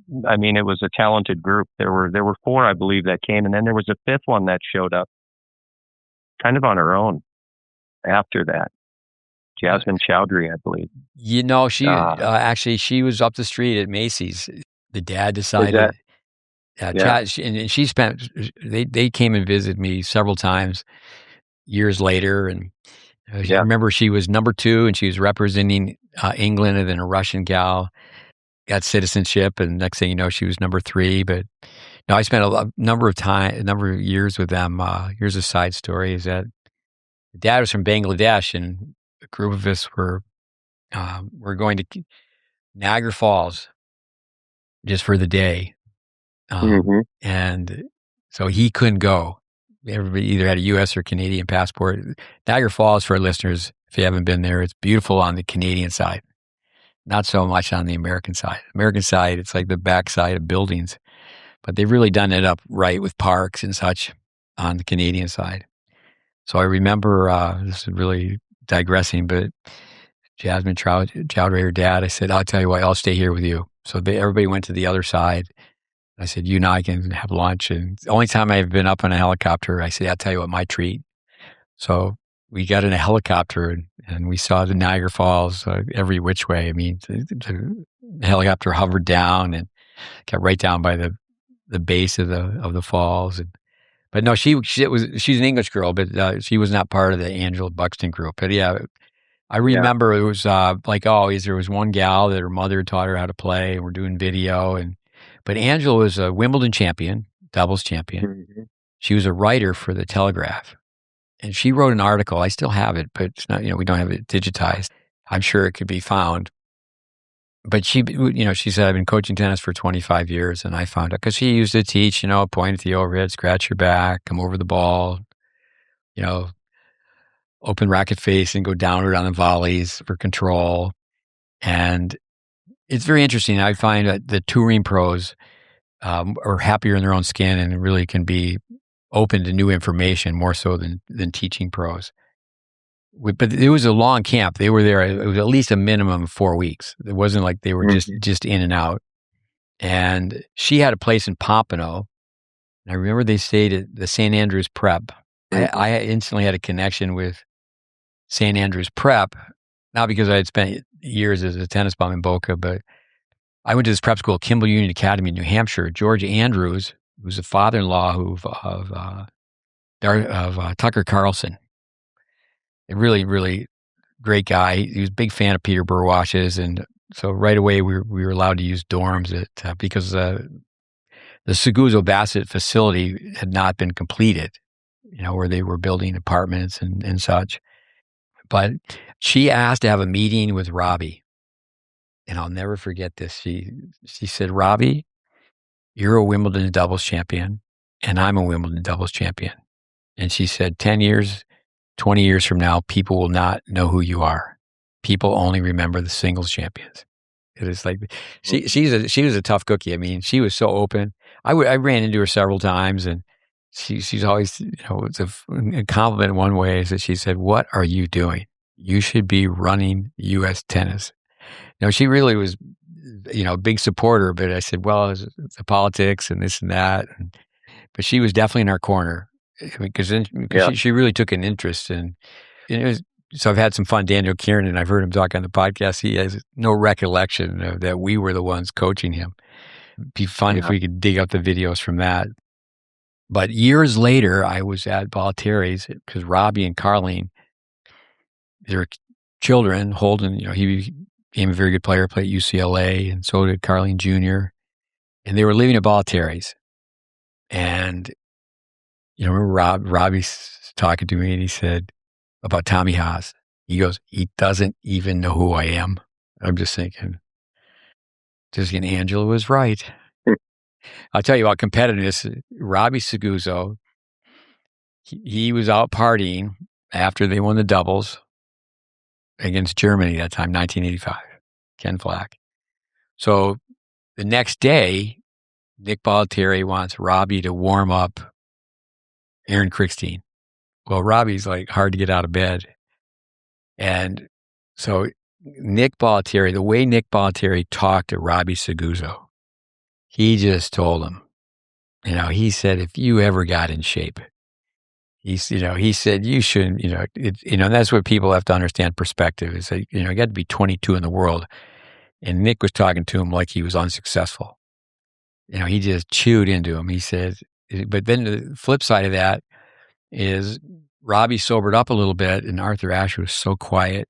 it was a talented group. There were 4, I believe, that came, and then there was a 5th one that showed up kind of on her own after that. Jasmine Chowdhury, I believe. She actually, she was up the street at Macy's. The dad decided. And she spent. They came and visited me several times years later, and I remember she was number 2, and she was representing England, and then a Russian gal got citizenship, and next thing you know, she was number 3. But no, I spent a number of years with them. Here's a side story: is that the dad was from Bangladesh, and a group of us were going to Niagara Falls just for the day. And so he couldn't go. Everybody either had a U.S. or Canadian passport. Niagara Falls, for our listeners, if you haven't been there, it's beautiful on the Canadian side, not so much on the American side. American side, it's like the backside of buildings, but they've really done it up right with parks and such on the Canadian side. So I remember, this is really digressing, but Jasmine Chowdhury, her dad, I said, I'll tell you what, I'll stay here with you. So everybody went to the other side. I said, you and I can have lunch. And the only time I've been up in a helicopter, I said, I'll tell you what, my treat. So we got in a helicopter and we saw the Niagara Falls every which way. The helicopter hovered down and got right down by the base of the falls. But no, she's an English girl, but she was not part of the Angela Buxton group. But yeah, I remember it was like always, there was one gal that her mother taught her how to play, and we're doing video. But Angela was a Wimbledon champion, doubles champion. Mm-hmm. She was a writer for the Telegraph, and she wrote an article. I still have it, but it's not, we don't have it digitized. I'm sure it could be found. But she said, I've been coaching tennis for 25 years, and I found out because she used to teach, point at the overhead, scratch your back, come over the ball, open racket face and go downward on the volleys for control. And it's very interesting. I find that the touring pros are happier in their own skin and really can be open to new information more so than teaching pros. But it was a long camp. They were there. It was at least a minimum of 4 weeks. It wasn't like they were just in and out. And she had a place in Pompano. And I remember they stayed at the St. Andrews Prep. I instantly had a connection with St. Andrews Prep, not because I had spent years as a tennis bum in Boca, but I went to this prep school, Kimball Union Academy in New Hampshire. George Andrews, who was the father-in-law of Tucker Carlson, a really, really great guy. He was a big fan of Peter Burwash's, and so right away we were allowed to use dorms because the Seguzo Bassett facility had not been completed, where they were building apartments and such. But she asked to have a meeting with Robbie, and I'll never forget this. She said, Robbie, you're a Wimbledon doubles champion, and I'm a Wimbledon doubles champion. And she said, 10 years, 20 years from now, people will not know who you are. People only remember the singles champions. It was like she was a tough cookie. She was so open. I ran into her several times, and she's always, it's a compliment in one way is that she said, what are you doing? You should be running U.S. tennis. She really was big supporter, but I said, well, it's the politics and this and that. But she was definitely in our corner because she really took an interest in it. So I've had some fun. Daniel Kieran, and I've heard him talk on the podcast. He has no recollection of that we were the ones coaching him. It'd be fun if we could dig up the videos from that. But years later, I was at Valtteri's because Robbie and Carlene, their children, Holden, he became a very good player, played at UCLA, and so did Carlene Jr. And they were living at Valtteri's. And, remember Robbie's talking to me and he said about Tommy Haas. He goes, he doesn't even know who I am. I'm just thinking, Angela was right. I'll tell you about competitiveness. Robbie Seguzo, he was out partying after they won the doubles against Germany that time, 1985, Ken Flach. So the next day, Nick Bollettieri wants Robbie to warm up Aaron Krickstein. Well, Robbie's like hard to get out of bed. And so Nick Bollettieri, the way Nick Bollettieri talked to Robbie Seguzo, he just told him, he said, if you ever got in shape, he said, you shouldn't, that's what people have to understand perspective is that, you got to be 22 in the world. And Nick was talking to him like he was unsuccessful. He just chewed into him. He said, but then the flip side of that is Robbie sobered up a little bit and Arthur Ashe was so quiet.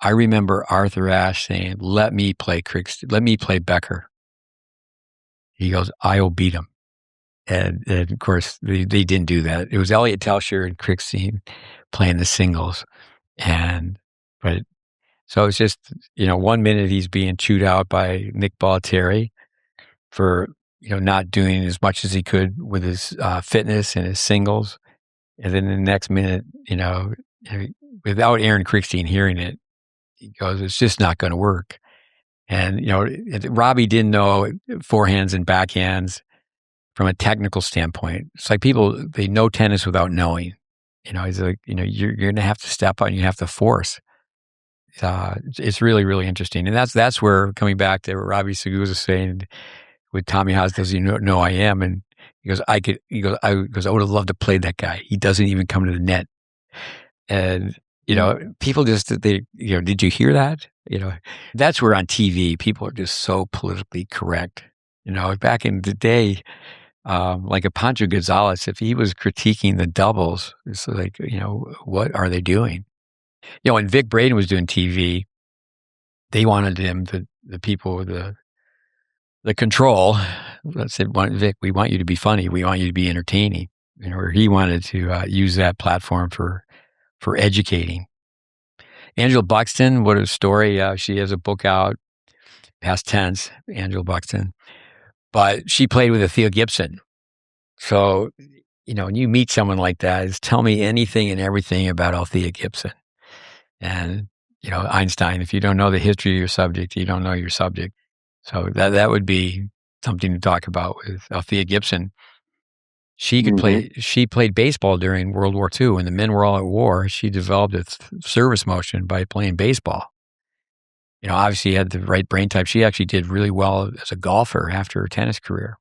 I remember Arthur Ashe saying, let me play Becker. He goes, I'll beat him. And of course, they didn't do that. It was Elliot Telscher and Krickstein playing the singles. So it's just, 1 minute he's being chewed out by Nick Bollettieri for, not doing as much as he could with his fitness and his singles. And then the next minute, without Aaron Krickstein hearing it, he goes, it's just not going to work. And, Robbie didn't know forehands and backhands from a technical standpoint. It's like people, they know tennis without knowing. He's like, you're going to have to step on, you have to force. It's really, really interesting. And that's where, coming back to what Robbie Seguzo was saying with Tommy Haas, does he know I am? And he goes, I would have loved to play that guy. He doesn't even come to the net. And, people just, did you hear that? That's where on TV, people are just so politically correct. Back in the day, like a Pancho Gonzalez, if he was critiquing the doubles, it's like, what are they doing? When Vic Braden was doing TV, they wanted him, the people with the control, said, Vic, we want you to be funny. We want you to be entertaining. Or he wanted to use that platform for educating. Angela Buxton, what a story. She has a book out, past tense, Angela Buxton. But she played with Althea Gibson. So, when you meet someone like that, is tell me anything and everything about Althea Gibson. And, Einstein, if you don't know the history of your subject, you don't know your subject. So that would be something to talk about with Althea Gibson. She could play. She played baseball during World War II. When the men were all at war, she developed a service motion by playing baseball. Obviously had the right brain type. She actually did really well as a golfer after her tennis career.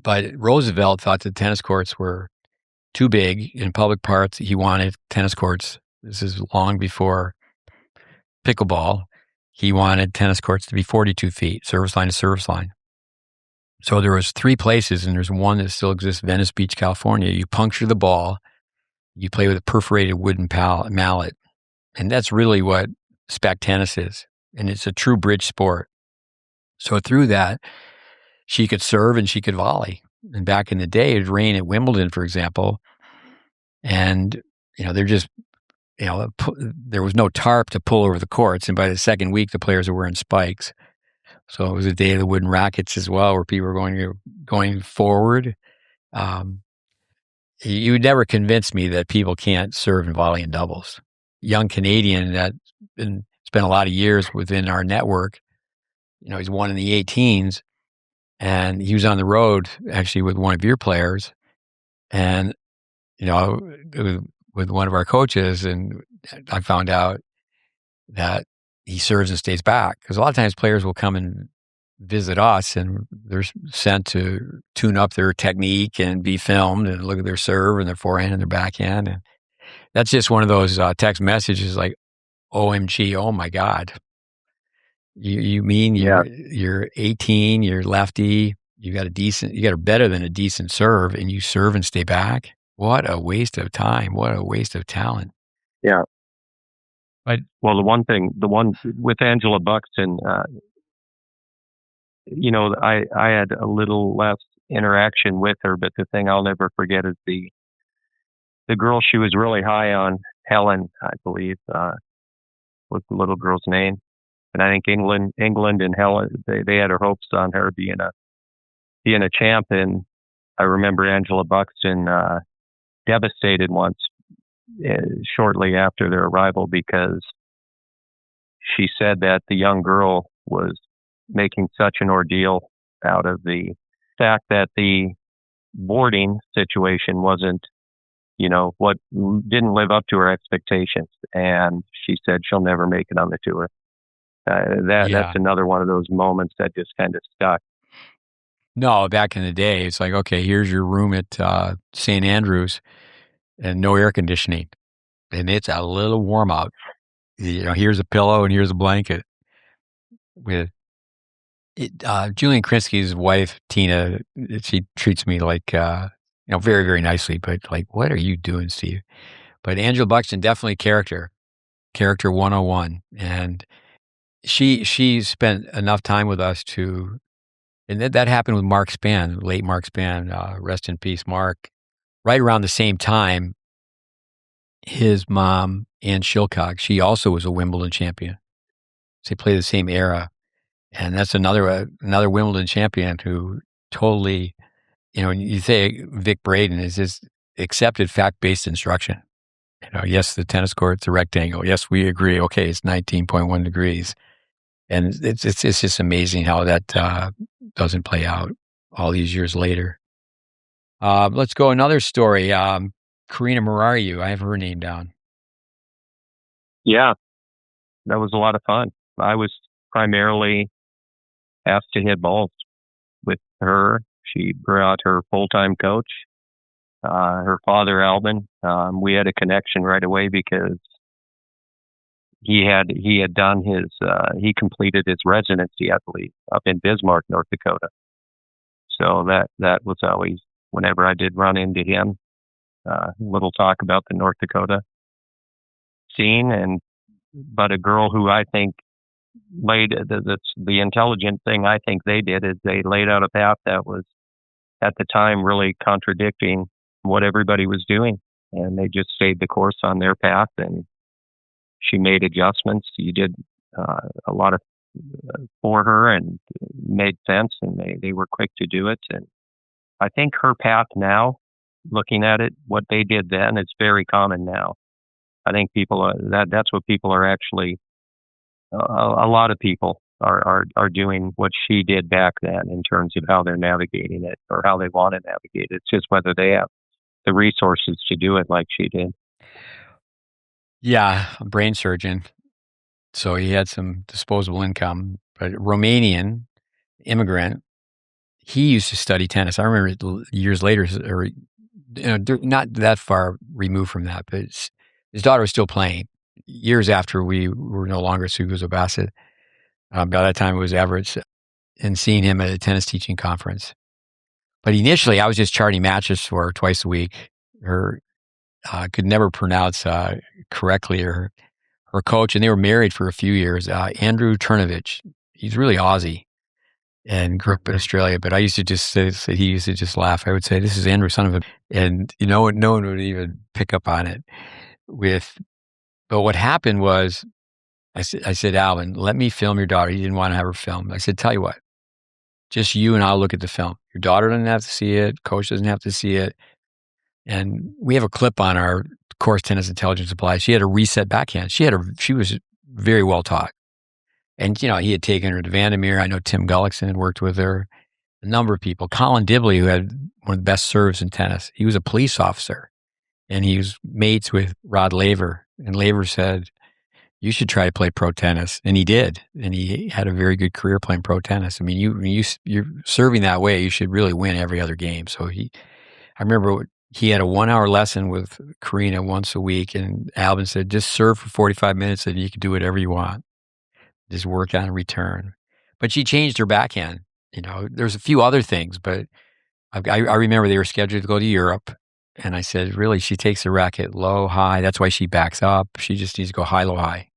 But Roosevelt thought the tennis courts were too big in public parks. He wanted tennis courts. This is long before pickleball. He wanted tennis courts to be 42 feet, service line to service line. So there was 3 places, and there's one that still exists, Venice Beach, California. You puncture the ball, you play with a perforated wooden mallet. And that's really what spec tennis is. And it's a true bridge sport. So through that, she could serve and she could volley. And back in the day, it would rain at Wimbledon, for example. And, they're just, there was no tarp to pull over the courts. And by the second week, the players were wearing spikes. So it was a day of the wooden rackets as well, where people were going forward. You would never convince me that people can't serve and volley in doubles. Young Canadian that spent a lot of years within our network. He's won in the 18s, and he was on the road actually with one of your players, and with one of our coaches, and I found out that he serves and stays back. Because a lot of times players will come and visit us and they're sent to tune up their technique and be filmed and look at their serve and their forehand and their backhand. And that's just one of those text messages like, OMG, oh my God. You mean you're 18, you're lefty, you got a better than a decent serve, and you serve and stay back? What a waste of time. What a waste of talent. Yeah. But well, the one with Angela Buxton, I had a little less interaction with her, but the thing I'll never forget is the girl she was really high on, Helen, I believe, was the little girl's name. And I think England and Helen, they had her hopes on her being a champ. And I remember Angela Buxton devastated once shortly after their arrival because she said that the young girl was making such an ordeal out of the fact that the boarding situation wasn't, what didn't live up to her expectations. And she said she'll never make it on the tour. That's another one of those moments that just kind of stuck. No, back in the day, it's like, okay, here's your room at St. Andrews and no air conditioning. And it's a little warm out. Here's a pillow and here's a blanket. With Julian Krinsky's wife, Tina, she treats me like, very, very nicely, but like, what are you doing, Steve? But Angela Buxton, definitely character 101. And she spent enough time with us and that happened with Mark Spann, late Mark Spann, rest in peace, Mark. Right around the same time, his mom, Ann Shilcock, she also was a Wimbledon champion. So they played the same era. And that's another Wimbledon champion who totally, you say Vic Braden is just accepted fact-based instruction. Yes, the tennis court's a rectangle. Yes, we agree. Okay, it's 19.1 degrees. And it's just amazing how that doesn't play out all these years later. Let's go another story. Karina Murariu, I have her name down. Yeah, that was a lot of fun. I was primarily asked to hit balls with her. She brought her full-time coach, her father, Alvin. We had a connection right away because he had done he completed his residency, I believe, up in Bismarck, North Dakota. So that was always, whenever I did run into him, a little talk about the North Dakota scene. But a girl who I think that's the intelligent thing I think they did is they laid out a path that was at the time really contradicting what everybody was doing. And they just stayed the course on their path, and she made adjustments. You did a lot of for her and made sense, and they were quick to do it. And I think her path now, looking at it, what they did then, it's very common now. I think people that's what people are actually. A lot of people are doing what she did back then in terms of how they're navigating it or how they want to navigate it. It's just whether they have the resources to do it like she did. Yeah, a brain surgeon. So he had some disposable income, but Romanian immigrant. He used to study tennis. I remember years later, or not that far removed from that, but his daughter was still playing years after we were no longer Seguzo Bassett. By that time, it was Everett, and seeing him at a tennis teaching conference. But initially, I was just charting matches for her twice a week. Her could never pronounce correctly her coach, and they were married for a few years. Andrew Turnovich, he's really Aussie and grew up in Australia. But I used to just say he used to just laugh. I would say, "This is Andrew, son of a," and no one would even pick up on it. But what happened was, I said, Alvin, let me film your daughter. He didn't want to have her filmed. I said, tell you what, just you and I'll look at the film. Your daughter doesn't have to see it. Coach doesn't have to see it. And we have a clip on our course, Tennis Intelligence Applied. She had a reset backhand. She was very well taught. And, he had taken her to Vandermeer. I know Tim Gullickson had worked with her. A number of people. Colin Dibley, who had one of the best serves in tennis. He was a police officer. And he was mates with Rod Laver. And Laver said, you should try to play pro tennis. And he did. And he had a very good career playing pro tennis. I mean, you're serving that way, you should really win every other game. So I remember he had a 1 hour lesson with Karina once a week. And Alvin said, just serve for 45 minutes and you can do whatever you want. Just work on a return. But she changed her backhand. There's a few other things, but I remember they were scheduled to go to Europe. And I said, really, she takes the racket low, high. That's why she backs up. She just needs to go high, low, high.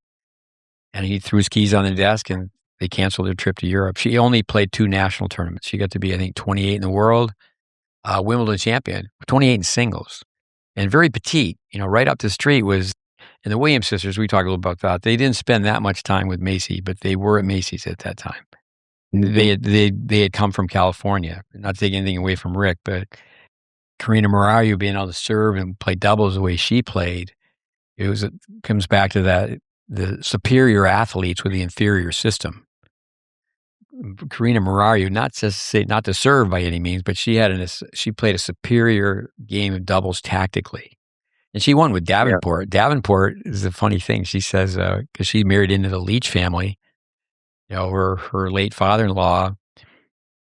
And he threw his keys on the desk and they canceled their trip to Europe. She only played 2 national tournaments. She got to be, I think, 28 in the world, Wimbledon champion, 28 in singles, and very petite. Right up the street was, and the Williams sisters, we talked a little about that. They didn't spend that much time with Macy, but they were at Macy's at that time. They had come from California. Not taking anything away from Rick, but Karina Murayu being able to serve and play doubles the way she played, it comes back to that, the superior athletes with the inferior system. Karina Murayu, not to serve by any means, but she played a superior game of doubles tactically. And she won with Davenport. Yeah. Davenport is a funny thing. She says, because she married into the Leach family, her late father-in-law,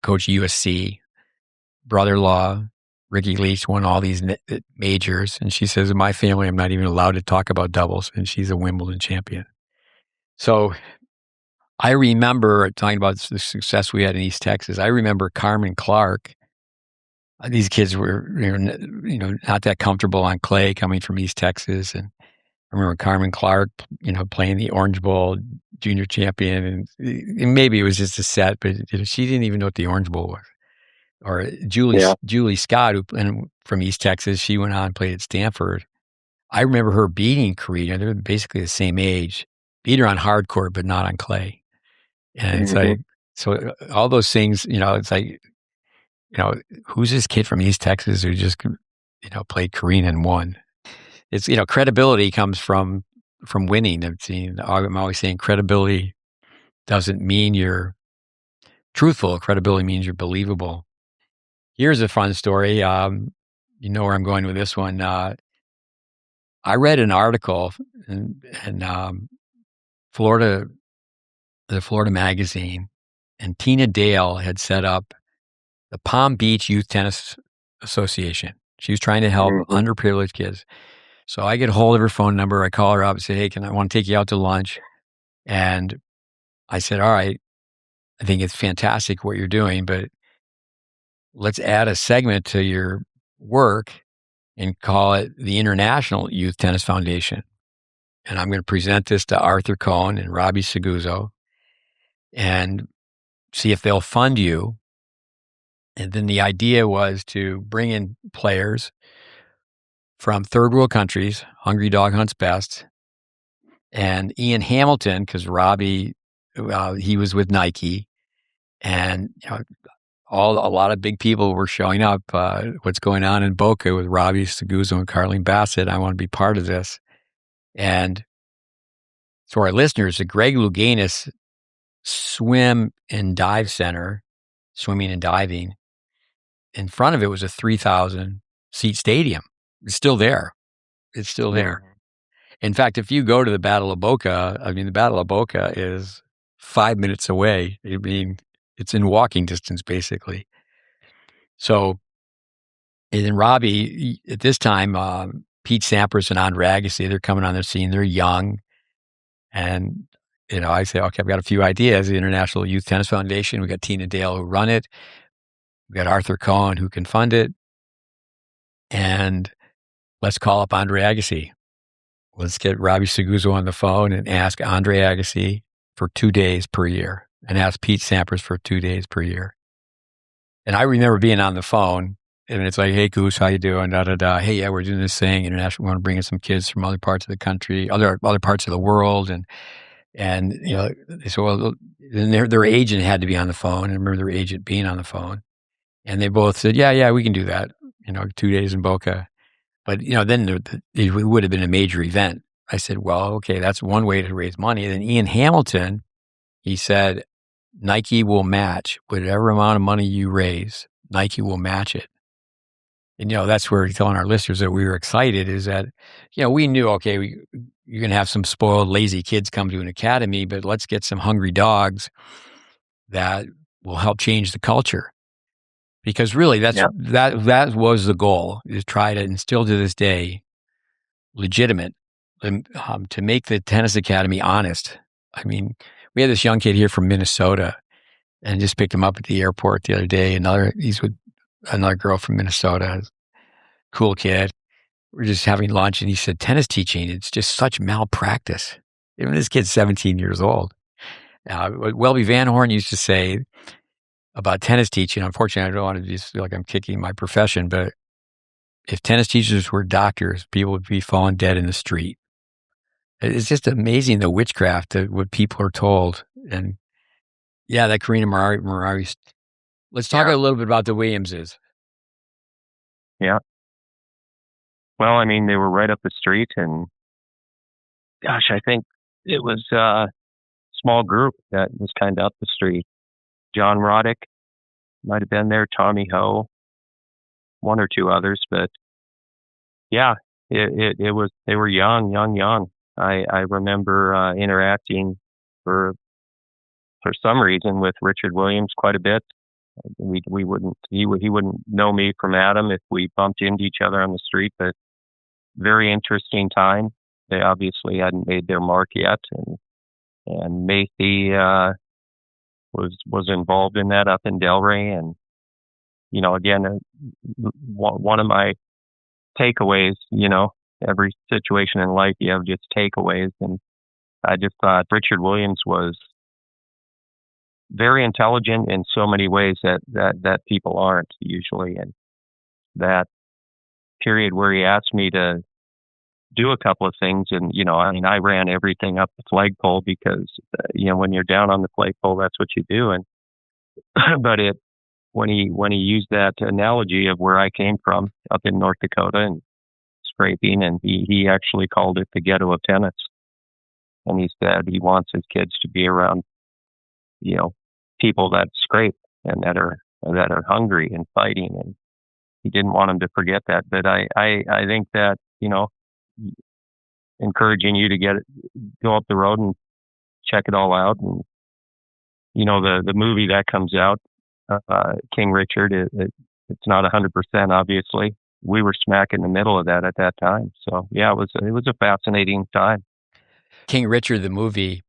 coach USC, brother-in-law, Ricky Leach, won all these majors. And she says, in my family, I'm not even allowed to talk about doubles. And she's a Wimbledon champion. So I remember talking about the success we had in East Texas. I remember Carmen Clark. These kids were, not that comfortable on clay coming from East Texas. And I remember Carmen Clark, playing the Orange Bowl junior champion. And maybe it was just a set, but she didn't even know what the Orange Bowl was. Or Julie Scott, from East Texas, she went on and played at Stanford. I remember her beating Karina. They're basically the same age. Beat her on hard court, but not on clay. And it's like, so all those things, it's like, who's this kid from East Texas who just, played Karina and won? It's, credibility comes from winning. I'm always saying credibility doesn't mean you're truthful. Credibility means you're believable. Here's a fun story. You know where I'm going with this one. I read an article in Florida Magazine, and Tina Dale had set up the Palm Beach Youth Tennis Association. She was trying to help underprivileged kids. So I get a hold of her phone number. I call her up and say, hey, I want to take you out to lunch? And I said, all right, I think it's fantastic what you're doing, but let's add a segment to your work and call it the International Youth Tennis Foundation. And I'm going to present this to Arthur Cohn and Robbie Seguzo and see if they'll fund you. And then the idea was to bring in players from third world countries. Hungry Dog Hunts Best. And Ian Hamilton, because Robbie, he was with Nike. And a lot of big people were showing up. What's going on in Boca with Robbie Seguzo and Carleen Bassett? I want to be part of this. And so our listeners, the Greg Louganis Swim and Dive Center, swimming and diving, in front of it was a 3,000 seat stadium. It's still there. It's still there. In fact, if you go to the Battle of Boca, the Battle of Boca is 5 minutes away. It's in walking distance, basically. So, and then Robbie, at this time, Pete Sampras and Andre Agassi, they're coming on the scene. They're young. And, I say, okay, I've got a few ideas. The International Youth Tennis Foundation, we got Tina Dale who run it. We got Arthur Cohn who can fund it. And let's call up Andre Agassi. Let's get Robbie Seguzo on the phone and ask Andre Agassi for 2 days per year and ask Pete Sampras for 2 days per year. And I remember being on the phone and it's like, hey, Goose, how you doing? Hey, yeah, we're doing this thing. International, we want to bring in some kids from other parts of the country, other parts of the world. And they said, well, and their agent had to be on the phone. I remember their agent being on the phone. And they both said, yeah, we can do that. 2 days in Boca. But, then it would have been a major event. I said, well, okay, that's one way to raise money. And then Ian Hamilton, he said, Nike will match whatever amount of money you raise. Nike will match it. And, that's where we're telling our listeners that we were excited is that, we knew, okay, you're going to have some spoiled, lazy kids come to an academy, but let's get some hungry dogs that will help change the culture. Because really, that was the goal, is try to instill to this day legitimate, to make the tennis academy honest. I mean, we had this young kid here from Minnesota, and just picked him up at the airport the other day. He's with another girl from Minnesota, cool kid. We're just having lunch, and he said, tennis teaching, it's just such malpractice. Even this kid's 17 years old. Welby Van Horn used to say about tennis teaching, unfortunately, I don't want to just feel like I'm kicking my profession, but if tennis teachers were doctors, people would be falling dead in the street. It's just amazing, the witchcraft of what people are told. And yeah, that Karina Murari. Let's talk a little bit about the Williamses. Yeah. Well, I mean, they were right up the street, and gosh, I think it was a small group that was kind of up the street. John Roddick might have been there, Tommy Ho, one or two others, but yeah, it was, they were young. I remember interacting for some reason with Richard Williams quite a bit. He wouldn't know me from Adam if we bumped into each other on the street, but very interesting time. They obviously hadn't made their mark yet, and Macy was involved in that up in Delray. And again, one of my takeaways, every situation in life you have just takeaways, and I just thought Richard Williams was very intelligent in so many ways that people aren't usually. And that period where he asked me to do a couple of things, and I ran everything up the flagpole because when you're down on the flagpole, that's what you do. And but when he used that analogy of where I came from up in North Dakota and scraping, and he actually called it the ghetto of tennis. And he said he wants his kids to be around people that scrape and that are hungry and fighting, and he didn't want them to forget that. But I think that encouraging you to go up the road and check it all out, and the movie that comes out, King Richard, it's not 100% obviously. We were smack in the middle of that at that time, so yeah, it was a fascinating time. King Richard, the movie,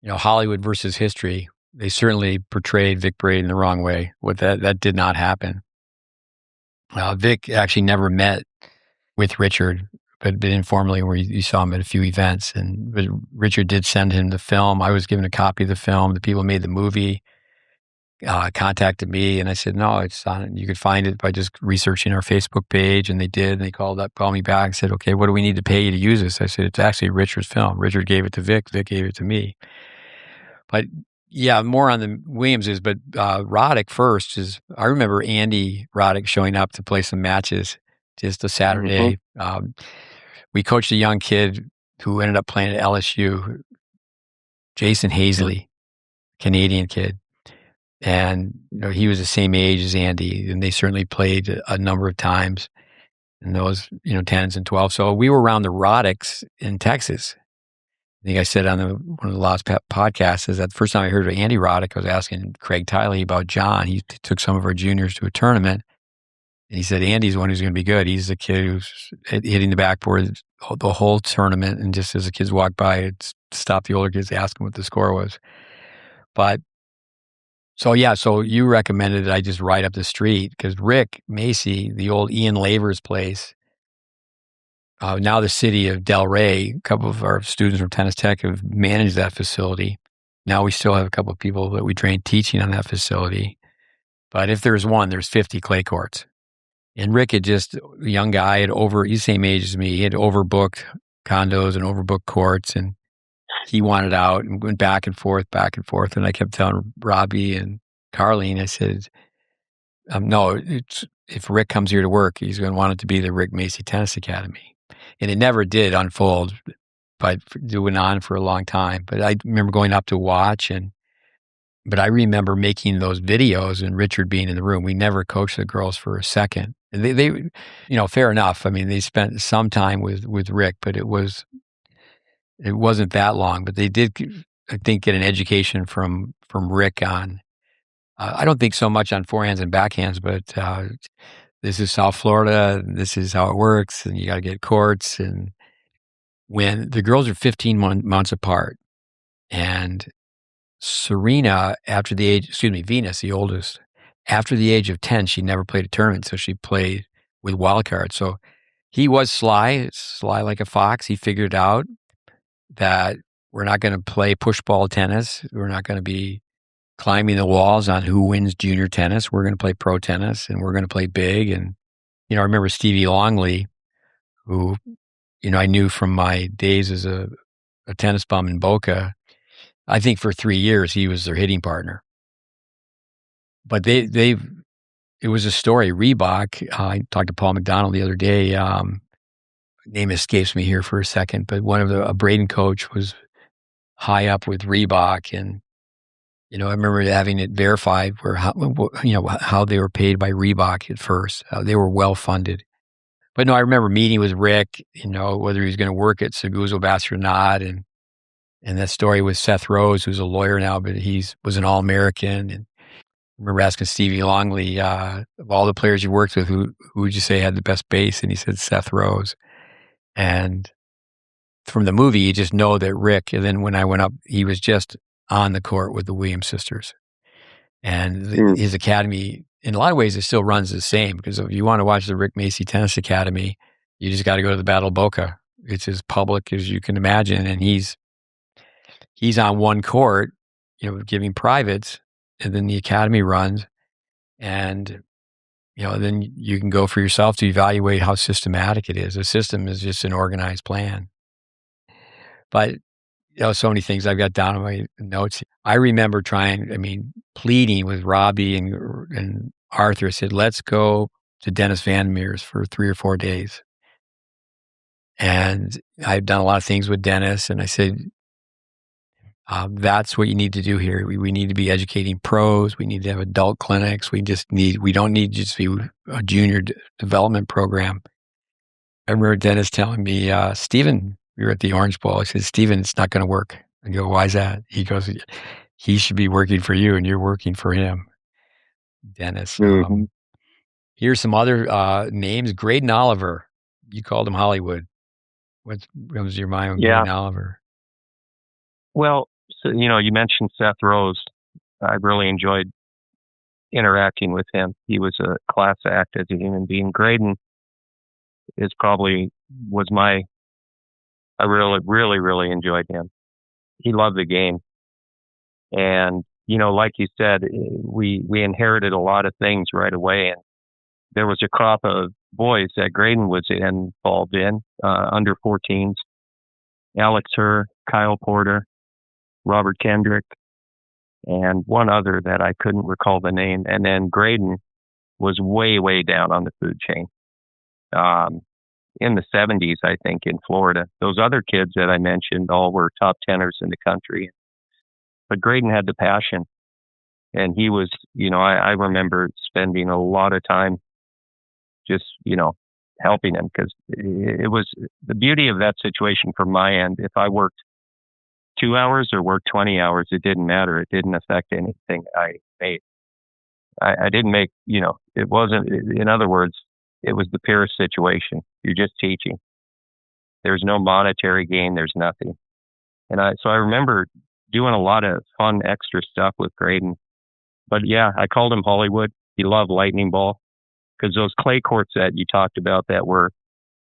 Hollywood versus history. They certainly portrayed Vic Braden the wrong way. That did not happen. Vic actually never met with Richard, but informally, where you saw him at a few events. But Richard did send him the film. I was given a copy of the film. The people who made the movie contacted me, and I said, no, it's on. You could find it by just researching our Facebook page, and they did. And they called me back and said, okay, what do we need to pay you to use this? I said, it's actually Richard's film. Richard gave it to Vic. Vic gave it to me. But yeah, more on the Williamses. But Roddick first is, I remember Andy Roddick showing up to play some matches just a Saturday. Mm-hmm. We coached a young kid who ended up playing at LSU, Jason Hazley, Canadian kid. And he was the same age as Andy, and they certainly played a number of times in those 10s and 12s. So we were around the Roddicks in Texas. I think I said on one of the last podcasts is that the first time I heard of Andy Roddick, I was asking Craig Tiley about John. He took some of our juniors to a tournament, and he said Andy's the one who's going to be good. He's the kid who's hitting the backboard the whole tournament, and just as the kids walk by, it'd stop the older kids, ask them what the score was. But so you recommended that I just ride up the street, because Rick Macy, the old Ian Laver's place, now the city of Delray, a couple of our students from Tennis Tech have managed that facility. Now we still have a couple of people that we train teaching on that facility. But if there's one, there's 50 clay courts. And Rick had just, a young guy, he's the same age as me. He had overbooked condos and overbooked courts, and he wanted out and went back and forth. And I kept telling Robbie and Carlene, I said, no, if Rick comes here to work, he's going to want it to be the Rick Macy Tennis Academy. And it never did unfold, but it went on for a long time. But I remember going up to watch, but I remember making those videos and Richard being in the room. We never coached the girls for a second. And they, fair enough. I mean, they spent some time with Rick, but it wasn't that long. But they did, I think, get an education from Rick on. I don't think so much on forehands and backhands, but this is South Florida. And this is how it works, and you got to get courts. And when the girls are 15 months apart, and Venus, the oldest, after the age of 10, she never played a tournament, so she played with wild cards. So he was sly like a fox. He figured out that we're not going to play push ball tennis. We're not going to be climbing the walls on who wins junior tennis. We're going to play pro tennis, and we're going to play big. And, I remember Stevie Longley, who, I knew from my days as a tennis bum in Boca. I think for 3 years, he was their hitting partner. But it was a story. Reebok, I talked to Paul McDonald the other day. Name escapes me here for a second, but a Braden coach was high up with Reebok. And, I remember having it verified how they were paid by Reebok at first. They were well funded. But no, I remember meeting with Rick, whether he was going to work at Seguzo, Bassett or not. And that story with Seth Rose, who's a lawyer now, but was an All-American. And I remember asking Stevie Longley, of all the players you worked with, who would you say had the best base? And he said Seth Rose. And from the movie, you just know that Rick, and then when I went up, he was just on the court with the Williams sisters. And his academy, in a lot of ways, it still runs the same, because if you want to watch the Rick Macy Tennis Academy, you just got to go to the Battle of Boca. It's as public as you can imagine. And he's on one court, giving privates, and then the academy runs. And, then you can go for yourself to evaluate how systematic it is. A system is just an organized plan. But, so many things I've got down on my notes. I remember pleading with Robbie and Arthur. I said, let's go to Dennis Van Meer's for 3 or 4 days. And I've done a lot of things with Dennis. And I said, that's what you need to do here. We need to be educating pros. We need to have adult clinics. We don't need just to be a junior development program. I remember Dennis telling me, Stephen, we were at the Orange Bowl. I said, Stephen, it's not going to work. I go, why is that? He goes, he should be working for you and you're working for him. Dennis. Here's some other names. Graydon Oliver. You called him Hollywood. What comes to your mind with Graydon Oliver? Well, so, you mentioned Seth Rose. I really enjoyed interacting with him. He was a class act as a human being. Graydon I really, really, really enjoyed him. He loved the game. And, like you said, we inherited a lot of things right away. And there was a crop of boys that Graydon was involved in, under 14s. Alex Herr, Kyle Porter, Robert Kendrick, and one other that I couldn't recall the name. And then Graydon was way, way down on the food chain. In the 70s, I think, in Florida. Those other kids that I mentioned all were top tenors in the country. But Graydon had the passion. And he was, I remember spending a lot of time just, helping him, because it was the beauty of that situation from my end. If I worked 2 hours or worked 20 hours, it didn't matter. It didn't affect anything I made. I didn't make, it wasn't, in other words, it was the purest situation. You're just teaching. There's no monetary gain. There's nothing. And so I remember doing a lot of fun extra stuff with Graydon. But yeah, I called him Hollywood. He loved lightning ball, because those clay courts that you talked about that were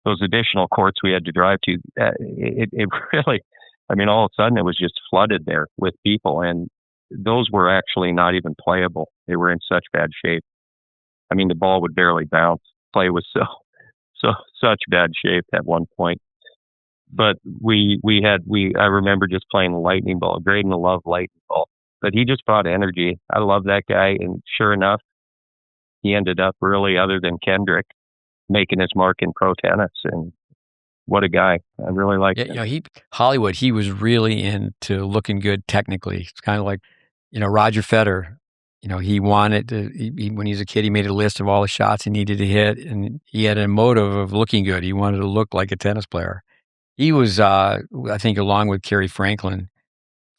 those additional courts we had to drive to, it really, all of a sudden it was just flooded there with people. And those were actually not even playable. They were in such bad shape. The ball would barely bounce. Play was such bad shape at one point. But I remember just playing lightning ball. Graydon loved lightning ball, but he just brought energy. I love that guy. And sure enough, he ended up really, other than Kendrick, making his mark in pro tennis. And what a guy. I really like him. Hollywood, he was really into looking good technically. It's kind of like, Roger Federer, he wanted to, when he was a kid, he made a list of all the shots he needed to hit, and he had a motive of looking good. He wanted to look like a tennis player. He was, I think, along with Kerry Franklin,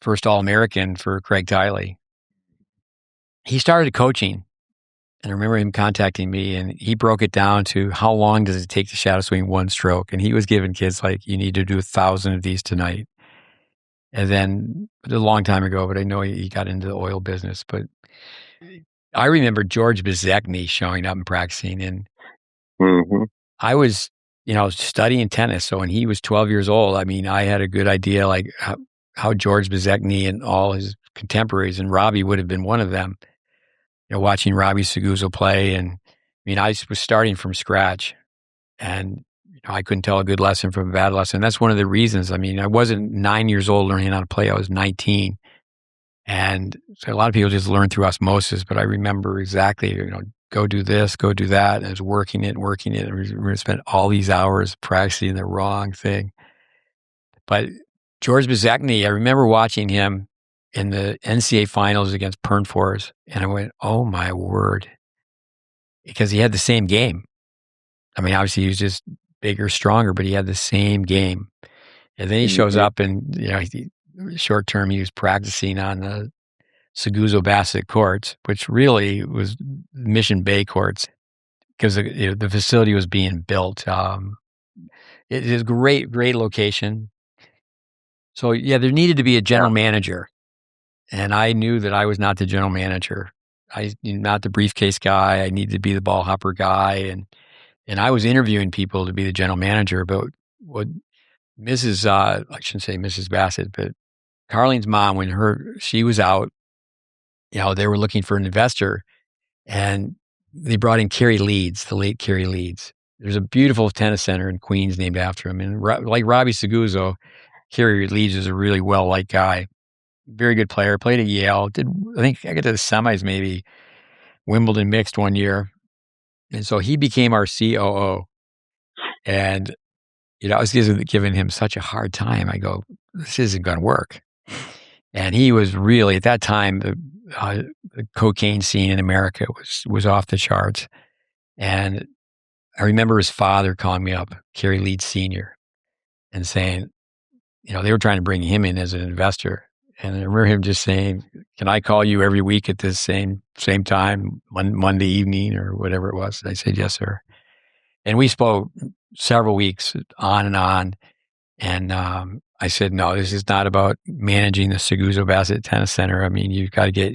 first All-American for Craig Tiley. He started coaching, and I remember him contacting me, and he broke it down to how long does it take to shadow swing one stroke, and he was giving kids like, you need to do 1,000 of these tonight. And then a long time ago, but I know he got into the oil business. But I remember George Bezzecny showing up and practicing, and I was, studying tennis. So when he was 12 years old, I mean, I had a good idea like how George Bezzecny and all his contemporaries, and Robbie would have been one of them, watching Robbie Seguzo play. And I mean, I was starting from scratch, and I couldn't tell a good lesson from a bad lesson. That's one of the reasons. I mean, I wasn't 9 years old learning how to play. I was 19. And so a lot of people just learn through osmosis, but I remember exactly, go do this, go do that. And I was working it. And we're going to spend all these hours practicing the wrong thing. But George Bezzecny, I remember watching him in the NCAA finals against Pernfors, and I went, oh my word. Because he had the same game. I mean, obviously he was just bigger, stronger, but he had the same game. And then he shows up, and short term he was practicing on the Seguzo Bassett courts, which really was Mission Bay courts, because the facility was being built. It is great location. So yeah, there needed to be a general manager, and I knew that I was not the general manager. I not the briefcase guy. I needed to be the ball hopper guy, and I was interviewing people to be the general manager. But what Mrs. I shouldn't say Mrs. Bassett, but Carlene's mom, when she was out, they were looking for an investor, and they brought in Kerry Leeds, the late Kerry Leeds. There's a beautiful tennis center in Queens named after him. And like Robbie Seguzo, Kerry Leeds is a really well-liked guy. Very good player. Played at Yale. I think I got to the semis, maybe Wimbledon mixed one year. And so he became our COO. And, I was giving him such a hard time. I go, this isn't going to work. And he was really, at that time, the cocaine scene in America was off the charts. And I remember his father calling me up, Kerry Leeds Sr., and saying, they were trying to bring him in as an investor. And I remember him just saying, can I call you every week at this same time, Monday evening or whatever it was? And I said, yes, sir. And we spoke several weeks on and on. And I said, no, this is not about managing the Seguzo Bassett Tennis Center. I mean, you've got to get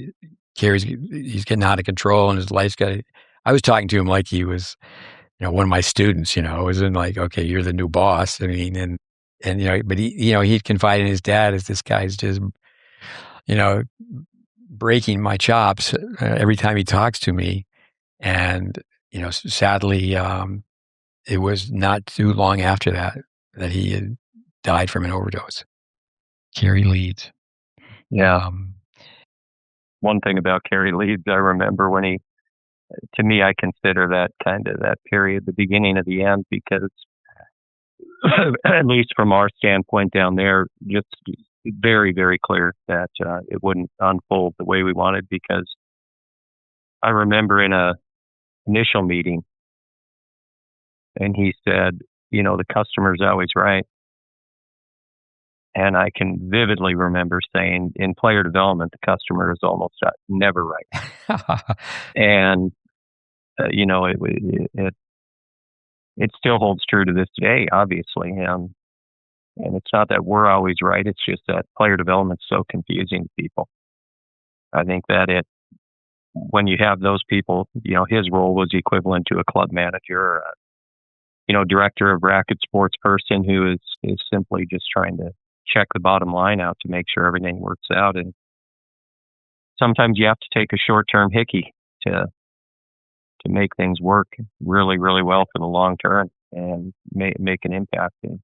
he's getting out of control, and his life's got to. I was talking to him like he was, one of my students. It wasn't like, okay, you're the new boss. I mean, and but he'd confide in his dad as this guy's just, breaking my chops every time he talks to me. And sadly, it was not too long after that he had died from an overdose. Kerry Leeds. Yeah. One thing about Kerry Leeds, I remember when to me, I consider that kind of that period, the beginning of the end, because at least from our standpoint down there, just very, very clear that it wouldn't unfold the way we wanted. Because I remember in a initial meeting, and he said, the customer's always right. And I can vividly remember saying, in player development, the customer is almost never right. And, it still holds true to this day, obviously. And it's not that we're always right. It's just that player development is so confusing to people. I think that when you have those people, his role was equivalent to a club manager, or director of racket sports person who is simply just trying to check the bottom line out to make sure everything works out. And sometimes you have to take a short-term hickey to make things work really, really well for the long term and make an impact. And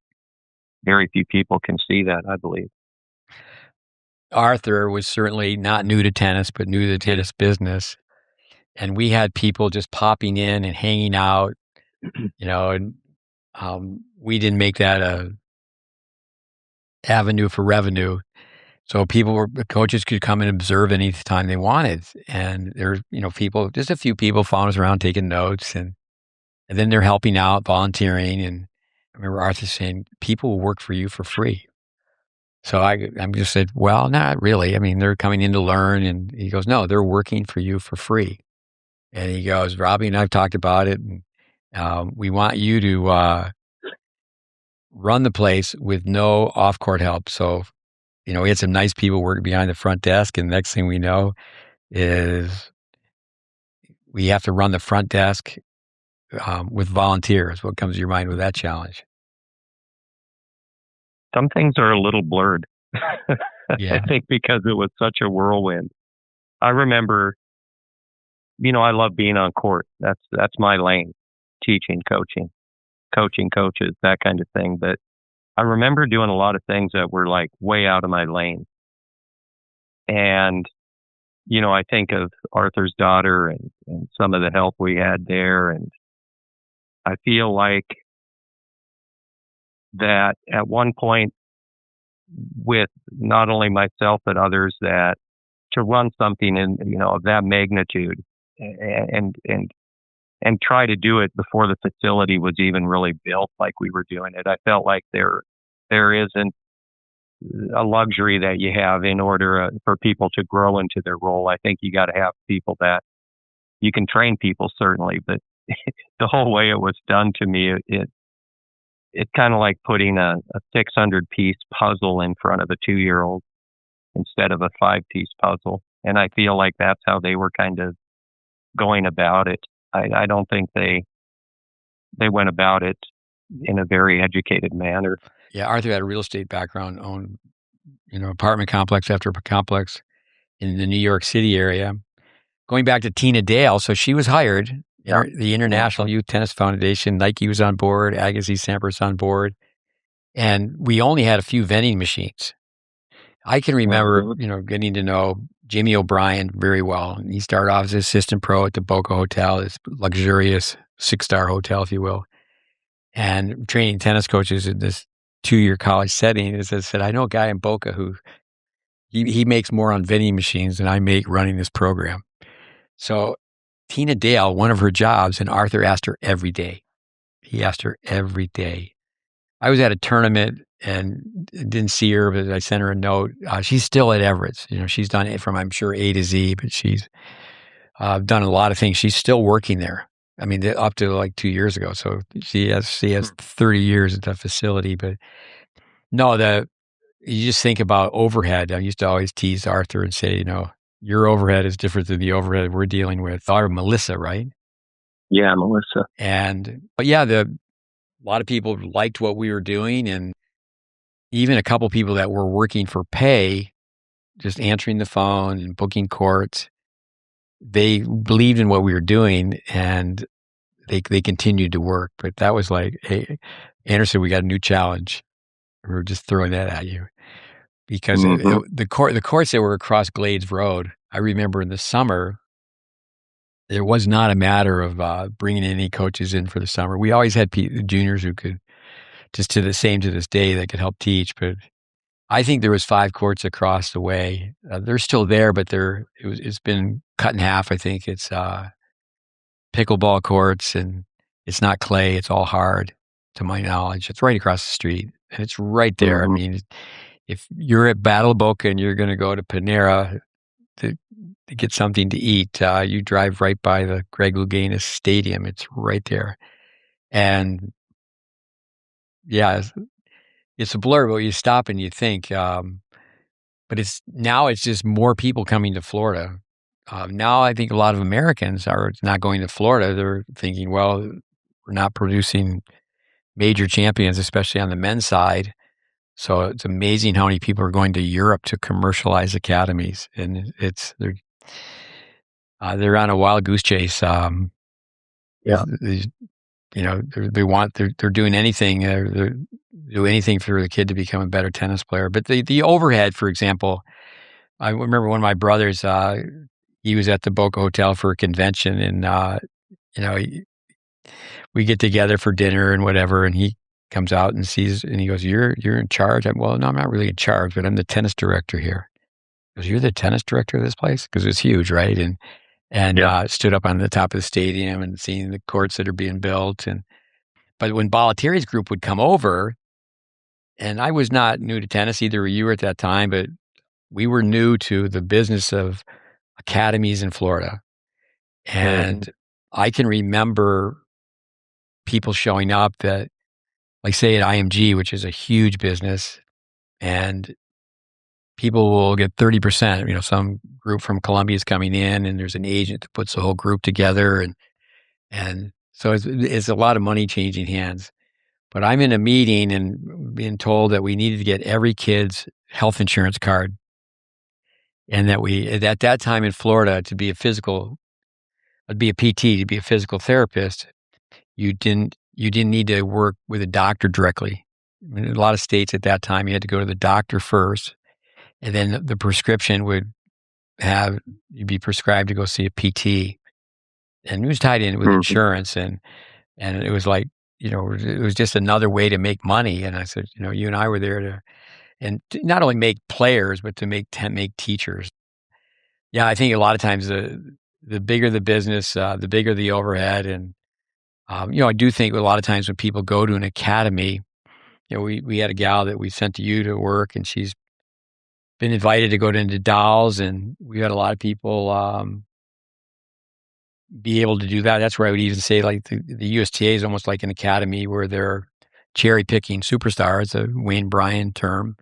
very few people can see that, I believe. Arthur was certainly not new to tennis, but new to the tennis business. And we had people just popping in and hanging out, and we didn't make that a avenue for revenue. So the coaches could come and observe any time they wanted. And there's, people, just a few people following us around taking notes, and then they're helping out, volunteering. And I remember Arthur saying, people will work for you for free. So I'm just said, well, not really. I mean, they're coming in to learn. And he goes, no, they're working for you for free. And he goes, Robbie and I've talked about it. And, we want you to run the place with no off-court help. So, we had some nice people working behind the front desk. And the next thing we know is we have to run the front desk with volunteers. What comes to your mind with that challenge? Some things are a little blurred. Yeah. I think because it was such a whirlwind. I remember, I love being on court. That's my lane, teaching, coaching coaches, that kind of thing. But I remember doing a lot of things that were like way out of my lane. And, I think of Arthur's daughter and some of the help we had there. And I feel like that at one point with not only myself, but others, that to run something of that magnitude and try to do it before the facility was even really built like we were doing it. I felt like there isn't a luxury that you have in order for people to grow into their role. I think you got to have people that you can train people, certainly, but the whole way it was done to me, it's kind of like putting a 600-piece puzzle in front of a 2-year-old instead of a 5-piece puzzle. And I feel like that's how they were kind of going about it. I don't think they went about it in a very educated manner. Yeah, Arthur had a real estate background, owned, apartment complex after complex in the New York City area. Going back to Tina Dale, so she was hired. Yeah. The International Youth Tennis Foundation, Nike was on board, Agassi Sampras on board, and we only had a few vending machines. I can remember, getting to know Jimmy O'Brien very well. He started off as assistant pro at the Boca Hotel, this luxurious 6-star hotel, if you will, and training tennis coaches in this 2-year college setting. As I said, I know a guy in Boca who he makes more on vending machines than I make running this program. So Tina Dale, one of her jobs, and Arthur asked her every day. He asked her every day. I was at a tournament and didn't see her, but I sent her a note. She's still at Everett's. She's done it from, I'm sure, A to Z, but she's done a lot of things. She's still working there. I mean, up to like 2 years ago. So she has 30 years at the facility. But no, you just think about overhead. I used to always tease Arthur and say, your overhead is different than the overhead we're dealing with. Our Melissa, right? Yeah, Melissa. But yeah, a lot of people liked what we were doing, and even a couple people that were working for pay, just answering the phone and booking courts, they believed in what we were doing, and they continued to work. But that was like, hey, Anderson, we got a new challenge. We're just throwing that at you. Because the courts that were across Glades Road, I remember in the summer, there was not a matter of bringing any coaches in for the summer. We always had juniors who could, just to this day, that could help teach. But I think there was 5 courts across the way. They're still there, but it's been cut in half. I think it's pickleball courts, and it's not clay. It's all hard, to my knowledge. It's right across the street, and it's right there. I mean, if you're at Battle of Boca and you're going to go to Panera to get something to eat, you drive right by the Greg Louganis Stadium. It's right there. And yeah, it's a blur, but you stop and you think, but it's just more people coming to Florida. Now I think a lot of Americans are not going to Florida. They're thinking, well, we're not producing major champions, especially on the men's side. So it's amazing how many people are going to Europe to commercialize academies, and they're on a wild goose chase. They're doing anything. They do anything for the kid to become a better tennis player. But the overhead, for example, I remember one of my brothers. He was at the Boca Hotel for a convention, and we get together for dinner and whatever, and he comes out and sees, and he goes, "You're in charge." Well, no, I'm not really in charge, but I'm the tennis director here. He goes, "You're the tennis director of this place?" Because it's huge, right? And stood up on the top of the stadium and seeing the courts that are being built. But when Bollettieri's group would come over, and I was not new to tennis, either you were at that time, but we were new to the business of academies in Florida. And I can remember people showing up that, like, say at IMG, which is a huge business, and people will get 30%. Some group from Columbia is coming in, and there's an agent that puts the whole group together, and so it's a lot of money changing hands. But I'm in a meeting and being told that we needed to get every kid's health insurance card, and that we, at that time in Florida, to be a PT, to be a physical therapist, you didn't need to work with a doctor directly. In a lot of states at that time, you had to go to the doctor first, and then the prescription you'd be prescribed to go see a PT, and it was tied in with insurance, and it was like, it was just another way to make money. And I said, you and I were there to not only make players, but to make teachers. Yeah, I think a lot of times the bigger the business, the bigger the overhead. And, I do think a lot of times when people go to an academy, we had a gal that we sent to you to work, and she's been invited to go into Dolls, and we had a lot of people be able to do that. That's where I would even say, like, the USTA is almost like an academy where they're cherry picking superstars, a Wayne Bryan term,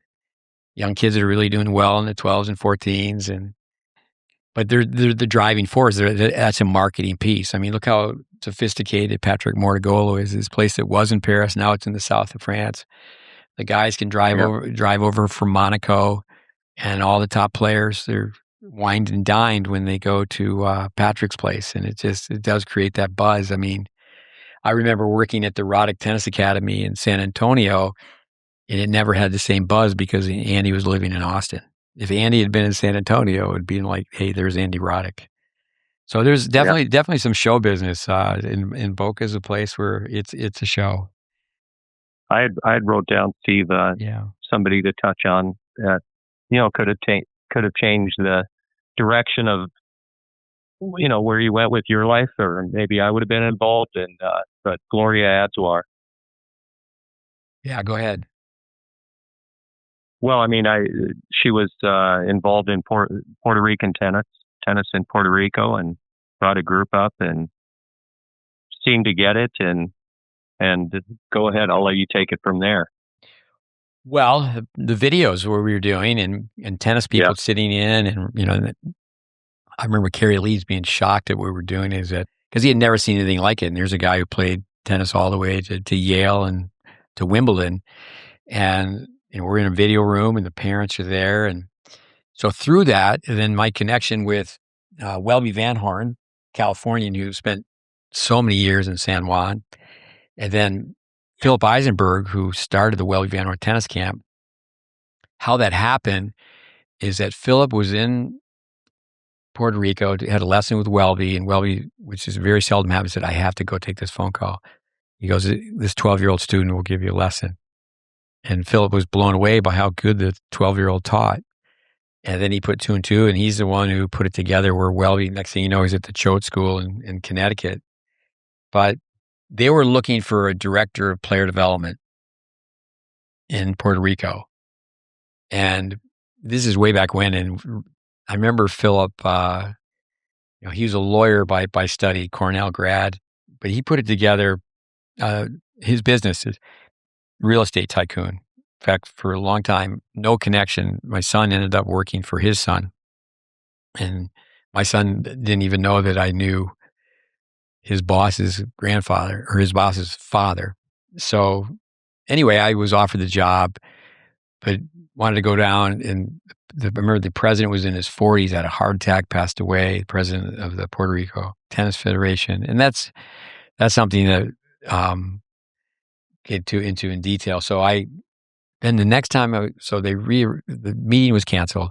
young kids that are really doing well in the 12s and 14s, but they're the driving force. That's a marketing piece. I mean, look how sophisticated Patrick Mortigolo is. This place that was in Paris, now it's in the south of France. The guys can drive over from Monaco, and all the top players, they're wined and dined when they go to Patrick's place, and it does create that buzz. I mean, I remember working at the Roddick Tennis Academy in San Antonio, and it never had the same buzz because Andy was living in Austin. If Andy had been in San Antonio, it would be like, hey, there's Andy Roddick. So there's definitely some show business in Boca is a place where it's a show. I had wrote down, Steve, somebody to touch on that, could have changed the direction of, where you went with your life, or maybe I would have been involved in, but Gloria Adzwar. Yeah, go ahead. Well, I mean, she was involved in Puerto Rican tennis in Puerto Rico, and brought a group up and seemed to get it. And go ahead, I'll let you take it from there. Well, the videos where we were doing, and tennis people sitting in, and I remember Kerry Leeds being shocked at what we were doing, is that because he had never seen anything like it. And there's a guy who played tennis all the way to Yale and to Wimbledon, and we're in a video room, and the parents are there. And so through that, and then my connection with Welby Van Horn, Californian, who spent so many years in San Juan, and then Philip Eisenberg, who started the Welby Van Horn tennis camp. How that happened is that Philip was in Puerto Rico, had a lesson with Welby, and Welby, which is very seldom happens, said, I have to go take this phone call. He goes, this 12-year-old student will give you a lesson. And Philip was blown away by how good the 12-year-old taught. And then he put 2 and 2, and he's the one who put it together where Welby, next thing you know, he's at the Choate School in Connecticut. But they were looking for a director of player development in Puerto Rico. And this is way back when. And I remember Philip, he was a lawyer by study, Cornell grad, but he put it together. His business is real estate tycoon. In fact, for a long time, no connection. My son ended up working for his son. And my son didn't even know that I knew his boss's grandfather or his boss's father. So anyway, I was offered the job, but wanted to go down. And I remember the president was in his 40s, had a heart attack, passed away, the president of the Puerto Rico Tennis Federation. And that's something that get into in detail. So then the next time, the meeting was canceled,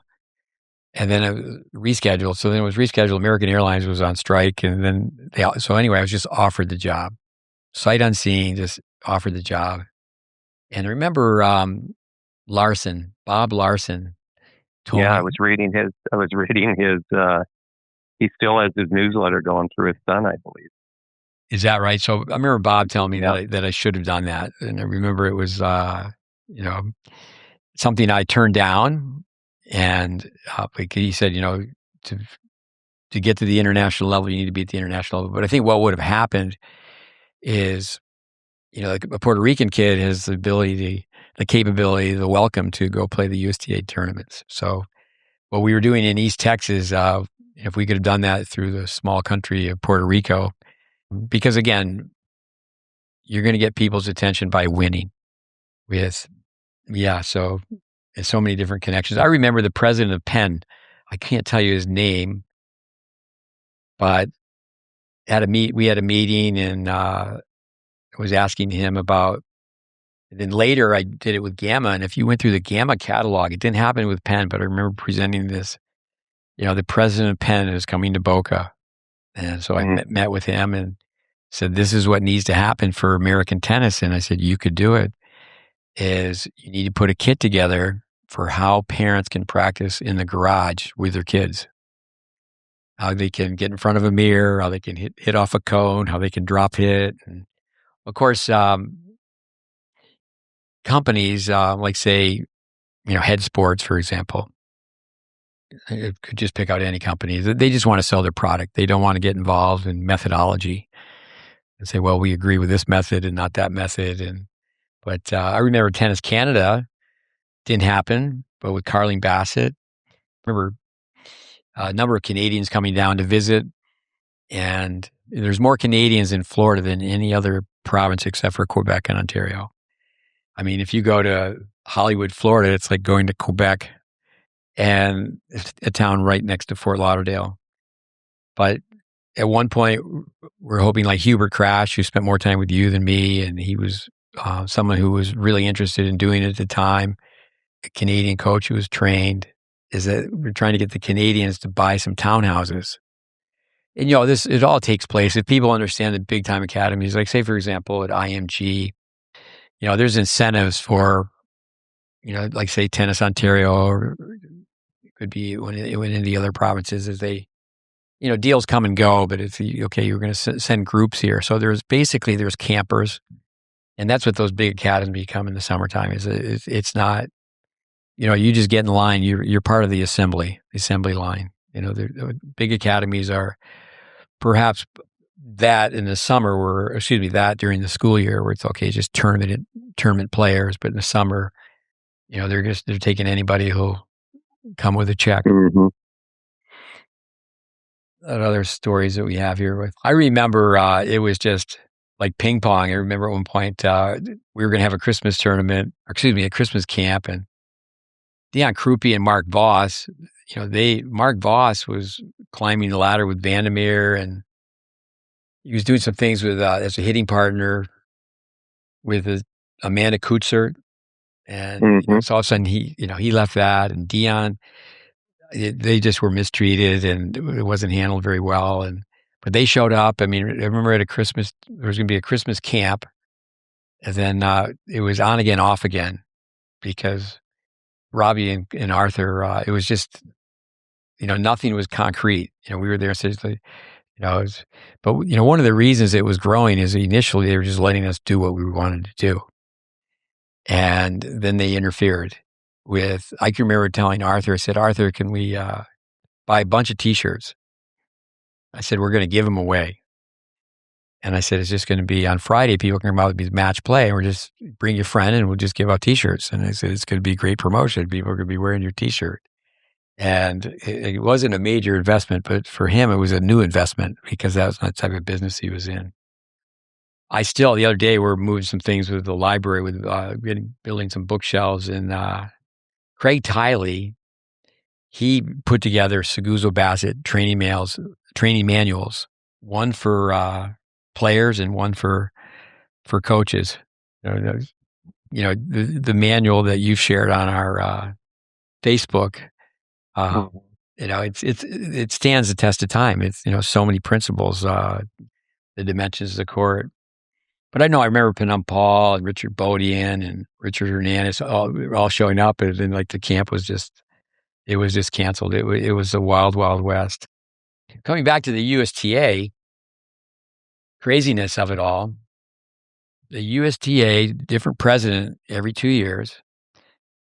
and then it was rescheduled. So then it was rescheduled. American Airlines was on strike, and then so anyway, I was just offered the job, sight unseen, just offered the job. And I remember Bob Larson told Yeah, me. I was reading his. He still has his newsletter going through his son, I believe. Is that right? So I remember Bob telling me Yeah. that I should have done that, and I remember it was something I turned down, and like he said, to to get to the international level, you need to be at the international level. But I think what would have happened is, like a Puerto Rican kid has the ability, the capability, the welcome to go play the USTA tournaments. So what we were doing in East Texas, if we could have done that through the small country of Puerto Rico, because again, you're going to get people's attention by winning with, so there's so many different connections. I remember the president of Penn, I can't tell you his name, but we had a meeting, and I was asking him about, and then later I did it with Gamma. And if you went through the Gamma catalog, it didn't happen with Penn, but I remember presenting this, the president of Penn is coming to Boca. And so I met with him and said, this is what needs to happen for American tennis. And I said, you could do it, is you need to put a kit together for how parents can practice in the garage with their kids. How they can get in front of a mirror, how they can hit off a cone, how they can drop hit. And of course, companies like, say, Head Sports, for example, it could just pick out any company. They just want to sell their product. They don't want to get involved in methodology and say, well, we agree with this method and not that method. But I remember Tennis Canada didn't happen, but with Carling Bassett, I remember a number of Canadians coming down to visit, and there's more Canadians in Florida than any other province except for Quebec and Ontario. I mean, if you go to Hollywood, Florida, it's like going to Quebec, and it's a town right next to Fort Lauderdale. But at one point, we're hoping, like Hubert Crash, who spent more time with you than me, and he was someone who was really interested in doing it at the time, a Canadian coach who was trained, is that we're trying to get the Canadians to buy some townhouses. And, it all takes place. If people understand the big time academies, like say, for example, at IMG, there's incentives for, like say Tennis Ontario, or it could be when in the other provinces, as they, deals come and go, but it's okay, you're going to send groups here. So there's campers, and that's what those big academies become in the summertime. It's not, you just get in line. You're part of the assembly line. The big academies are perhaps that in the summer, that during the school year, where it's okay, just tournament players. But in the summer, they're taking anybody who'll come with a check. Mm-hmm. Other stories that we have here. I remember it was just like ping pong. I remember at one point we were going to have a Christmas tournament, a Christmas camp, and Dion Krupe and Mark Voss, Mark Voss was climbing the ladder with Vandermeer, and he was doing some things with as a hitting partner with Amanda Kutzert, and so all of a sudden he left that, and Dion, they just were mistreated, and it wasn't handled very well. But they showed up. I mean, I remember at there was going to be a Christmas camp, and then it was on again, off again, because Robbie and Arthur, it was just, nothing was concrete. We were there seriously, but one of the reasons it was growing is initially they were just letting us do what we wanted to do. And then they interfered with, I can remember telling Arthur, I said, Arthur, can we buy a bunch of t-shirts? I said, we're going to give them away. And I said, it's just going to be on Friday. People can come out with match play, and we'll just bring your friend and we'll just give out t-shirts. And I said, it's going to be great promotion. People are going to be wearing your t-shirt. And it wasn't a major investment, but for him, it was a new investment because that was not the type of business he was in. The other day, we're moving some things with the library, with building some bookshelves. And Craig Tiley, he put together Seguzo Bassett training manuals, one for players and one for coaches. The manual that you've shared on our Facebook, it stands the test of time. It's so many principles, the dimensions of the court. But I know I remember Penum Paul and Richard Bodian and Richard Hernandez all showing up, and then like the camp was just canceled. It was the wild, wild west. Coming back to the USTA, craziness of it all. The USTA, different president every 2 years.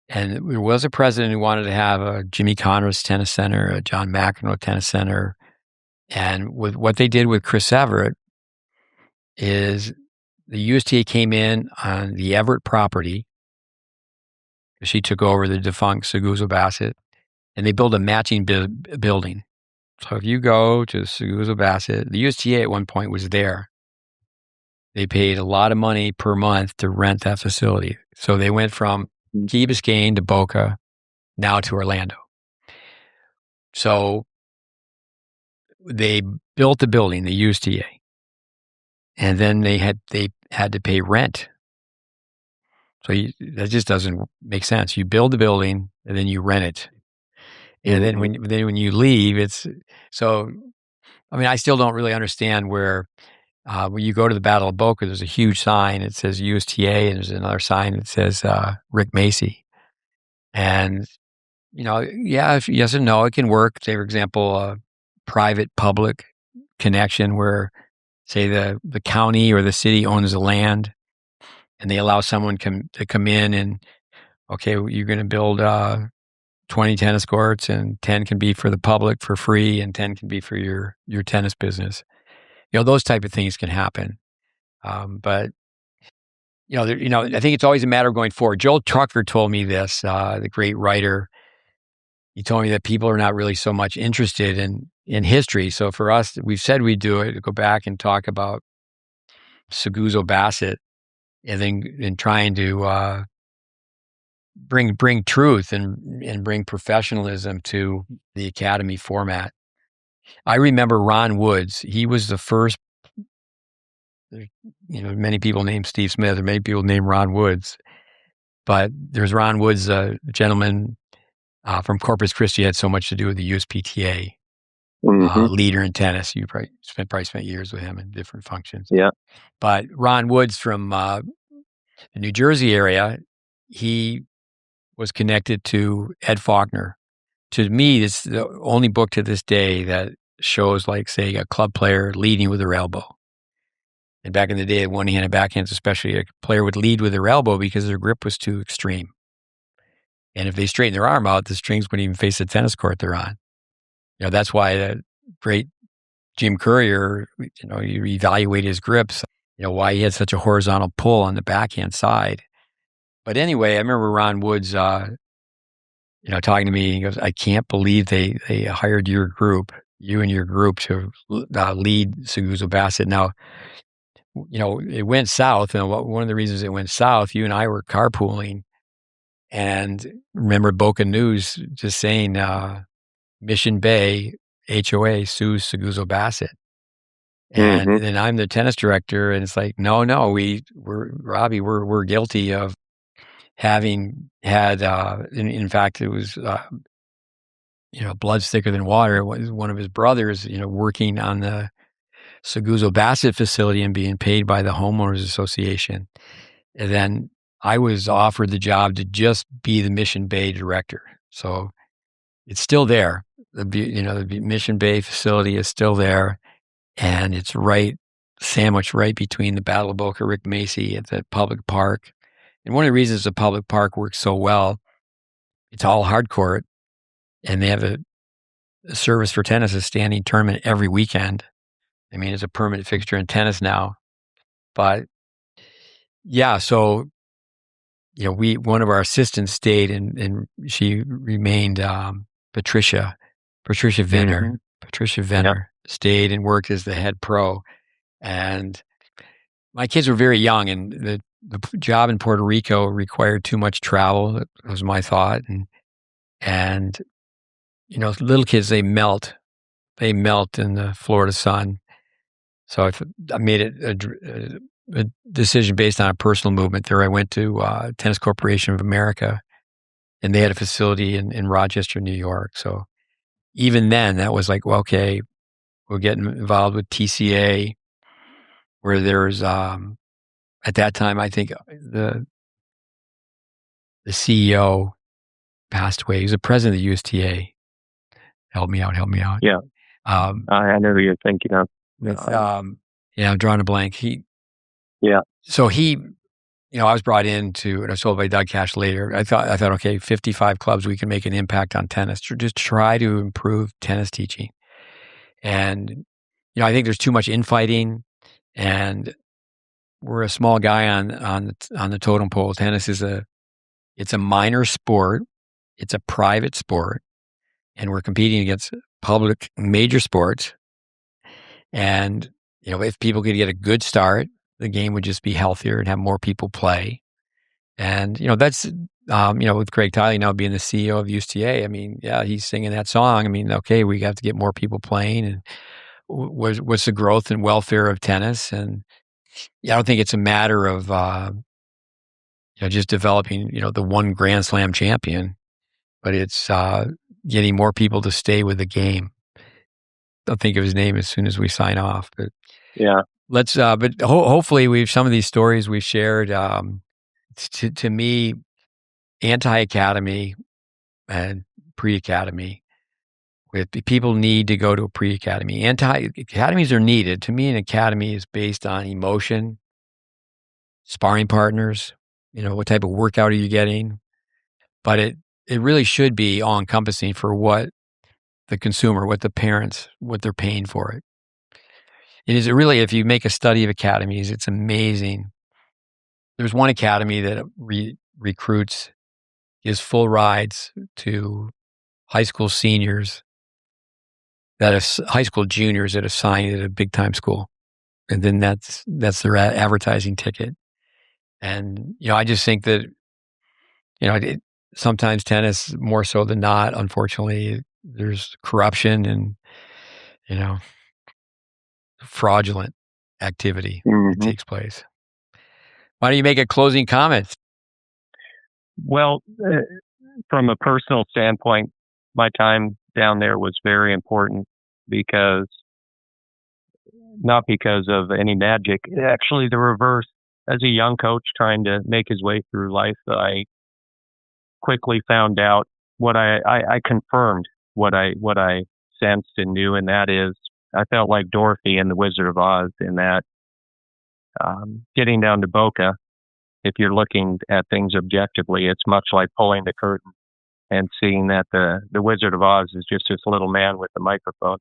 And there was a president who wanted to have a Jimmy Conrad's Tennis Center, a John McEnroe Tennis Center. And with what they did with Chris Everett is the USTA came in on the Everett property. She took over the defunct Seguzo Bassett, and they built a matching building. So if you go to Seguzo Bassett, the USTA at one point was there. They paid a lot of money per month to rent that facility. So they went from Key Biscayne to Boca, now to Orlando. So they built the building, the USTA, and then they had to pay rent. So that just doesn't make sense. You build the building and then you rent it, and then when you leave, it's so. I mean, I still don't really understand where. When you go to the Battle of Boca, there's a huge sign. It says USTA, and there's another sign that says Rick Macy. And, yes and no, it can work. Say, for example, a private-public connection where, say, the county or the city owns the land, and they allow someone to come in and, okay, you're going to build 20 tennis courts, and 10 can be for the public for free, and 10 can be for your tennis business. Those type of things can happen. But, I think it's always a matter of going forward. Joel Trucker told me this, the great writer. He told me that people are not really so much interested in history. So for us, we've said we'd do it, to go back and talk about Seguzo Bassett, and then trying to bring truth and bring professionalism to the Academy format. I remember Ron Woods. He was the first, many people named Steve Smith, or many people named Ron Woods. But there's Ron Woods, a gentleman from Corpus Christi, had so much to do with the USPTA, leader in tennis. You probably spent years with him in different functions. Yeah. But Ron Woods from the New Jersey area, he was connected to Ed Faulkner. To me, it's the only book to this day that shows, like, say, a club player leading with their elbow. And back in the day, one-handed backhands, especially, a player would lead with their elbow because their grip was too extreme. And if they straighten their arm out, the strings wouldn't even face the tennis court they're on. That's why the great Jim Courier, you evaluate his grips, why he had such a horizontal pull on the backhand side. But anyway, I remember Ron Woods, talking to me. He goes, "I can't believe they hired you and your group to lead Seguzo Bassett." Now, it went south. And one of the reasons it went south, you and I were carpooling, and remember Boca News just saying Mission Bay HOA sues Seguzo Bassett. And then I'm the tennis director, and it's like, no, we're guilty of having had, in fact, it was, blood's thicker than water. It was one of his brothers, working on the Seguzo Bassett facility and being paid by the homeowners association. And then I was offered the job to just be the Mission Bay director. So it's still there. The Mission Bay facility is still there, and it's sandwiched right between the Battle of Boca, Rick Macy, at the public park. And one of the reasons the public park works so well, it's all hard court, and they have a service for tennis, a standing tournament every weekend. I mean, it's a permanent fixture in tennis now. But yeah, so one of our assistants stayed, and she remained Patricia Venner. Patricia Venner stayed and worked as the head pro. And my kids were very young, and the job in Puerto Rico required too much travel. That was my thought. And little kids, they melt in the Florida sun. So I made it a decision based on a personal movement there. I went to Tennis Corporation of America, and they had a facility in Rochester, New York. So even then, that was like, well, okay, we're getting involved with TCA, where there's at that time, I think the CEO passed away. He was the president of the USTA. Help me out. Yeah. I know who you're thinking of. I'm drawing a blank. So he, I was brought in and I was told by Doug Cash later, I thought, okay, 55 clubs, we can make an impact on tennis. Just try to improve tennis teaching. And, I think there's too much infighting, and we're a small guy on the totem pole. Tennis it's a minor sport. It's a private sport, and we're competing against public major sports. And, if people could get a good start, the game would just be healthier and have more people play. And, that's, with Craig Tiley now being the CEO of USTA, I mean, yeah, he's singing that song. I mean, okay, we have to get more people playing, and what's the growth and welfare of tennis? And I don't think it's a matter of, just developing, the one Grand Slam champion, but it's getting more people to stay with the game. I'll think of his name as soon as we sign off, but yeah, let's, but hopefully some of these stories we've shared, to me, anti-academy and pre-academy, with people need to go to a pre-academy. Academies are needed. To me, an academy is based on emotion, sparring partners, what type of workout are you getting? But it really should be all encompassing for what the consumer, what the parents, what they're paying for it. It is really, if you make a study of academies, it's amazing. There's one academy that recruits, gives full rides to high school seniors, high school juniors that have signed at a big time school. And then that's their advertising ticket. And, I just think that, sometimes tennis, more so than not, unfortunately, there's corruption and, fraudulent activity that takes place. Why don't you make a closing comment? Well, from a personal standpoint, my time down there was very important not because of any magic, actually the reverse. As a young coach trying to make his way through life, I quickly found out I confirmed what I sensed and knew, and that is I felt like Dorothy in The Wizard of Oz in that getting down to Boca, if you're looking at things objectively, it's much like pulling the curtain and seeing that the Wizard of Oz is just this little man with a microphone.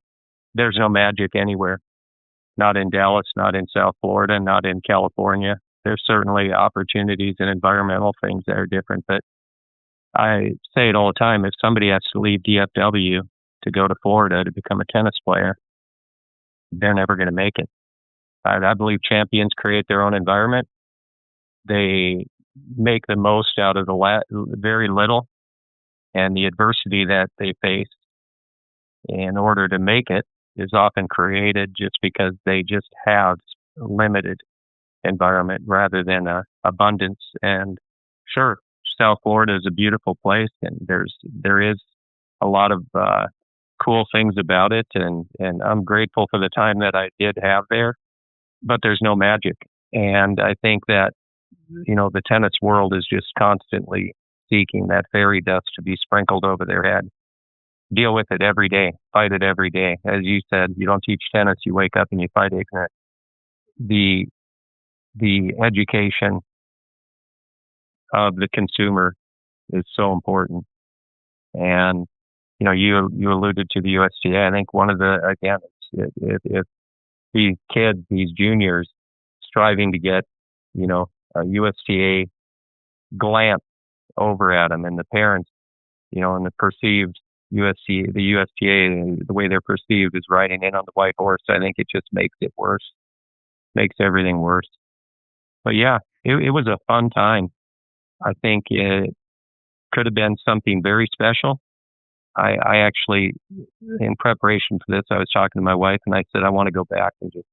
There's no magic anywhere. Not in Dallas, not in South Florida, not in California. There's certainly opportunities and environmental things that are different, but I say it all the time. If somebody has to leave DFW to go to Florida to become a tennis player, they're never going to make it. I believe champions create their own environment. They make the most out of the very little, and the adversity that they face in order to make it is often created just because they just have limited environment rather than abundance. And sure, South Florida is a beautiful place, and there is a lot of cool things about it, and I'm grateful for the time that I did have there, but there's no magic. And I think that, the tennis world is just constantly seeking that fairy dust to be sprinkled over their head. Deal with it every day, fight it every day. As you said, you don't teach tennis, you wake up and you fight ignorant. The education of the consumer is so important. And, you alluded to the USTA. I think one of if these kids, these juniors striving to get, a USTA glance over at them, and the parents, and the perceived the USTA, the way they're perceived is riding in on the white horse. I think it just makes it worse, makes everything worse. But yeah, it was a fun time. I think it could have been something very special. I actually, in preparation for this, I was talking to my wife and I said, I want to go back and just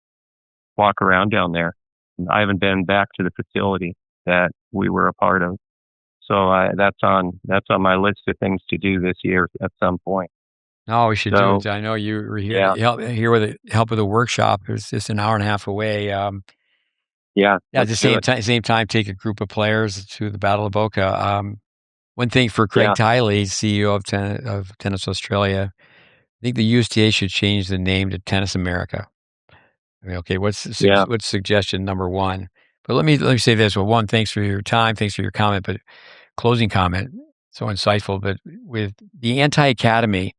walk around down there. And I haven't been back to the facility that we were a part of. So that's on my list of things to do this year at some point. No, we should do it. I know you were here, here with the help of the workshop. It's just an hour and a half away. Yeah. At the same time, take a group of players to the Battle of Boca. One thing for Craig Tiley, CEO of Tennis Australia, I think the USTA should change the name to Tennis America. I mean, okay, what's suggestion number one? But let me say this. Well, one, thanks for your time, thanks for your comment, but closing comment, so insightful. But with the Anti-Academy,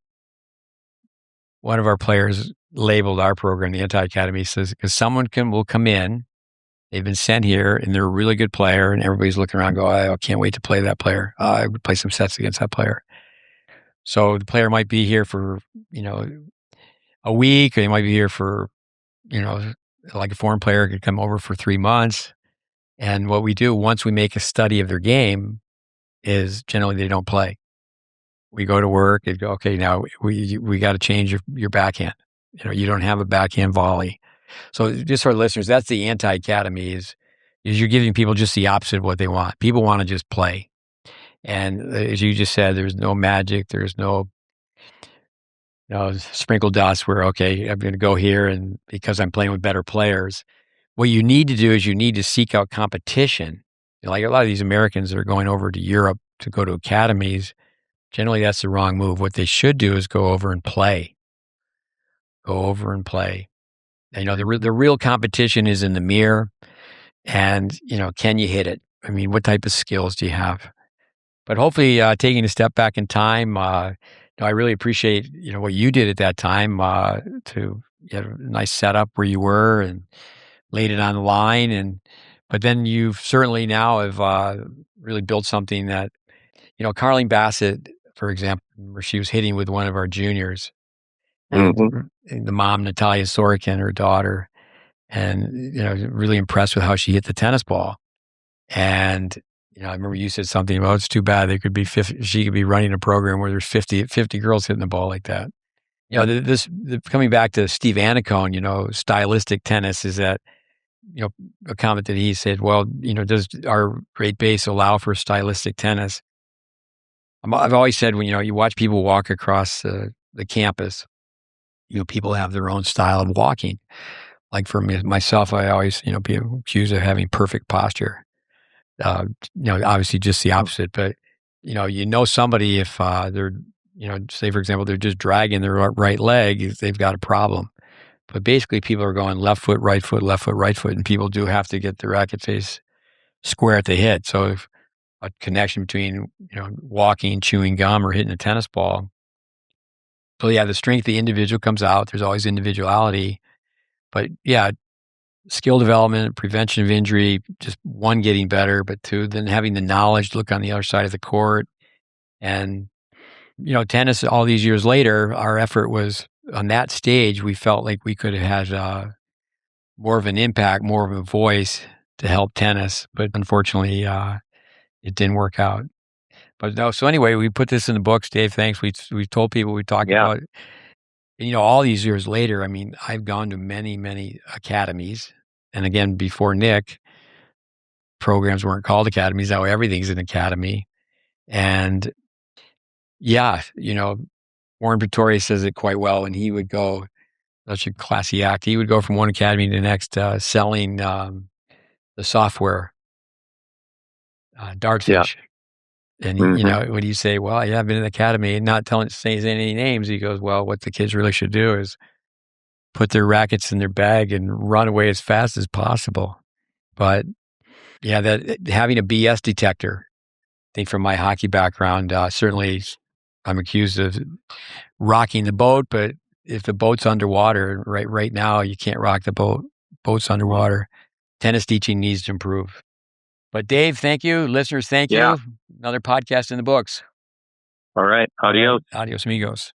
one of our players labeled our program the Anti-Academy, says because someone will come in, they've been sent here, and they're a really good player, and everybody's looking around, I can't wait to play that player. I would play some sets against that player. So the player might be here for a week, or they might be here for like a foreign player could come over for 3 months. And what we do once we make a study of their game is generally they don't play. We go to work and go, okay, now we got to change your backhand. You don't have a backhand volley. So just for listeners, that's the Anti-Academy is you're giving people just the opposite of what they want. People want to just play. And as you just said, there's no magic. There's no sprinkle dust where, okay, I'm going to go here and because I'm playing with better players. What you need to do is you need to seek out competition. Like a lot of these Americans that are going over to Europe to go to academies, generally that's the wrong move. What they should do is go over and play. Go over and play. And, the real competition is in the mirror. And, can you hit it? I mean, what type of skills do you have? But hopefully taking a step back in time, I really appreciate, what you did at that time to get a nice setup where you were and laid it on the line. But then you've certainly now have really built something that, Carleen Bassett, for example, where she was hitting with one of our juniors and the mom, Natalia Sorokin, her daughter, and, really impressed with how she hit the tennis ball. And, I remember you said something about it's too bad they could be 50, she could be running a program where there's 50 girls hitting the ball like that. Coming back to Steve Anacone, stylistic tennis is that, a comment that he said, well, does our GreatBase allow for stylistic tennis? I've always said when, you watch people walk across the campus, people have their own style of walking. Like for me, myself, I always, people accused of having perfect posture. Obviously just the opposite, but, somebody if they're, say for example, they're just dragging their right leg, they've got a problem. But basically people are going left foot, right foot, left foot, right foot, and people do have to get the racket face square at the hit. So if a connection between, walking, chewing gum, or hitting a tennis ball. So yeah, the strength of the individual comes out. There's always individuality. But yeah, skill development, prevention of injury, just one, getting better, but two, then having the knowledge to look on the other side of the court. And, tennis all these years later, our effort was on that stage, we felt like we could have had more of an impact, more of a voice to help tennis. But unfortunately, it didn't work out. But no, so anyway, we put this in the books, Dave. Thanks. We told people we talked about it. And, all these years later, I mean, I've gone to many, many academies. And again, before Nick, programs weren't called academies. Now everything's an academy. And yeah, Warren Pretorius says it quite well. And he would go, such a classy act. He would go from one academy to the next, selling the software, Dartfish. Yeah. And, when you say, well, yeah, I've been in the academy, and not saying any names, he goes, well, what the kids really should do is put their rackets in their bag and run away as fast as possible. But yeah, that having a BS detector, I think from my hockey background, certainly I'm accused of rocking the boat, but if the boat's underwater, right now, you can't rock the boat. Boat's underwater. Tennis teaching needs to improve. But Dave, thank you. Listeners, thank you. Another podcast in the books. All right. Adios. Adios, amigos.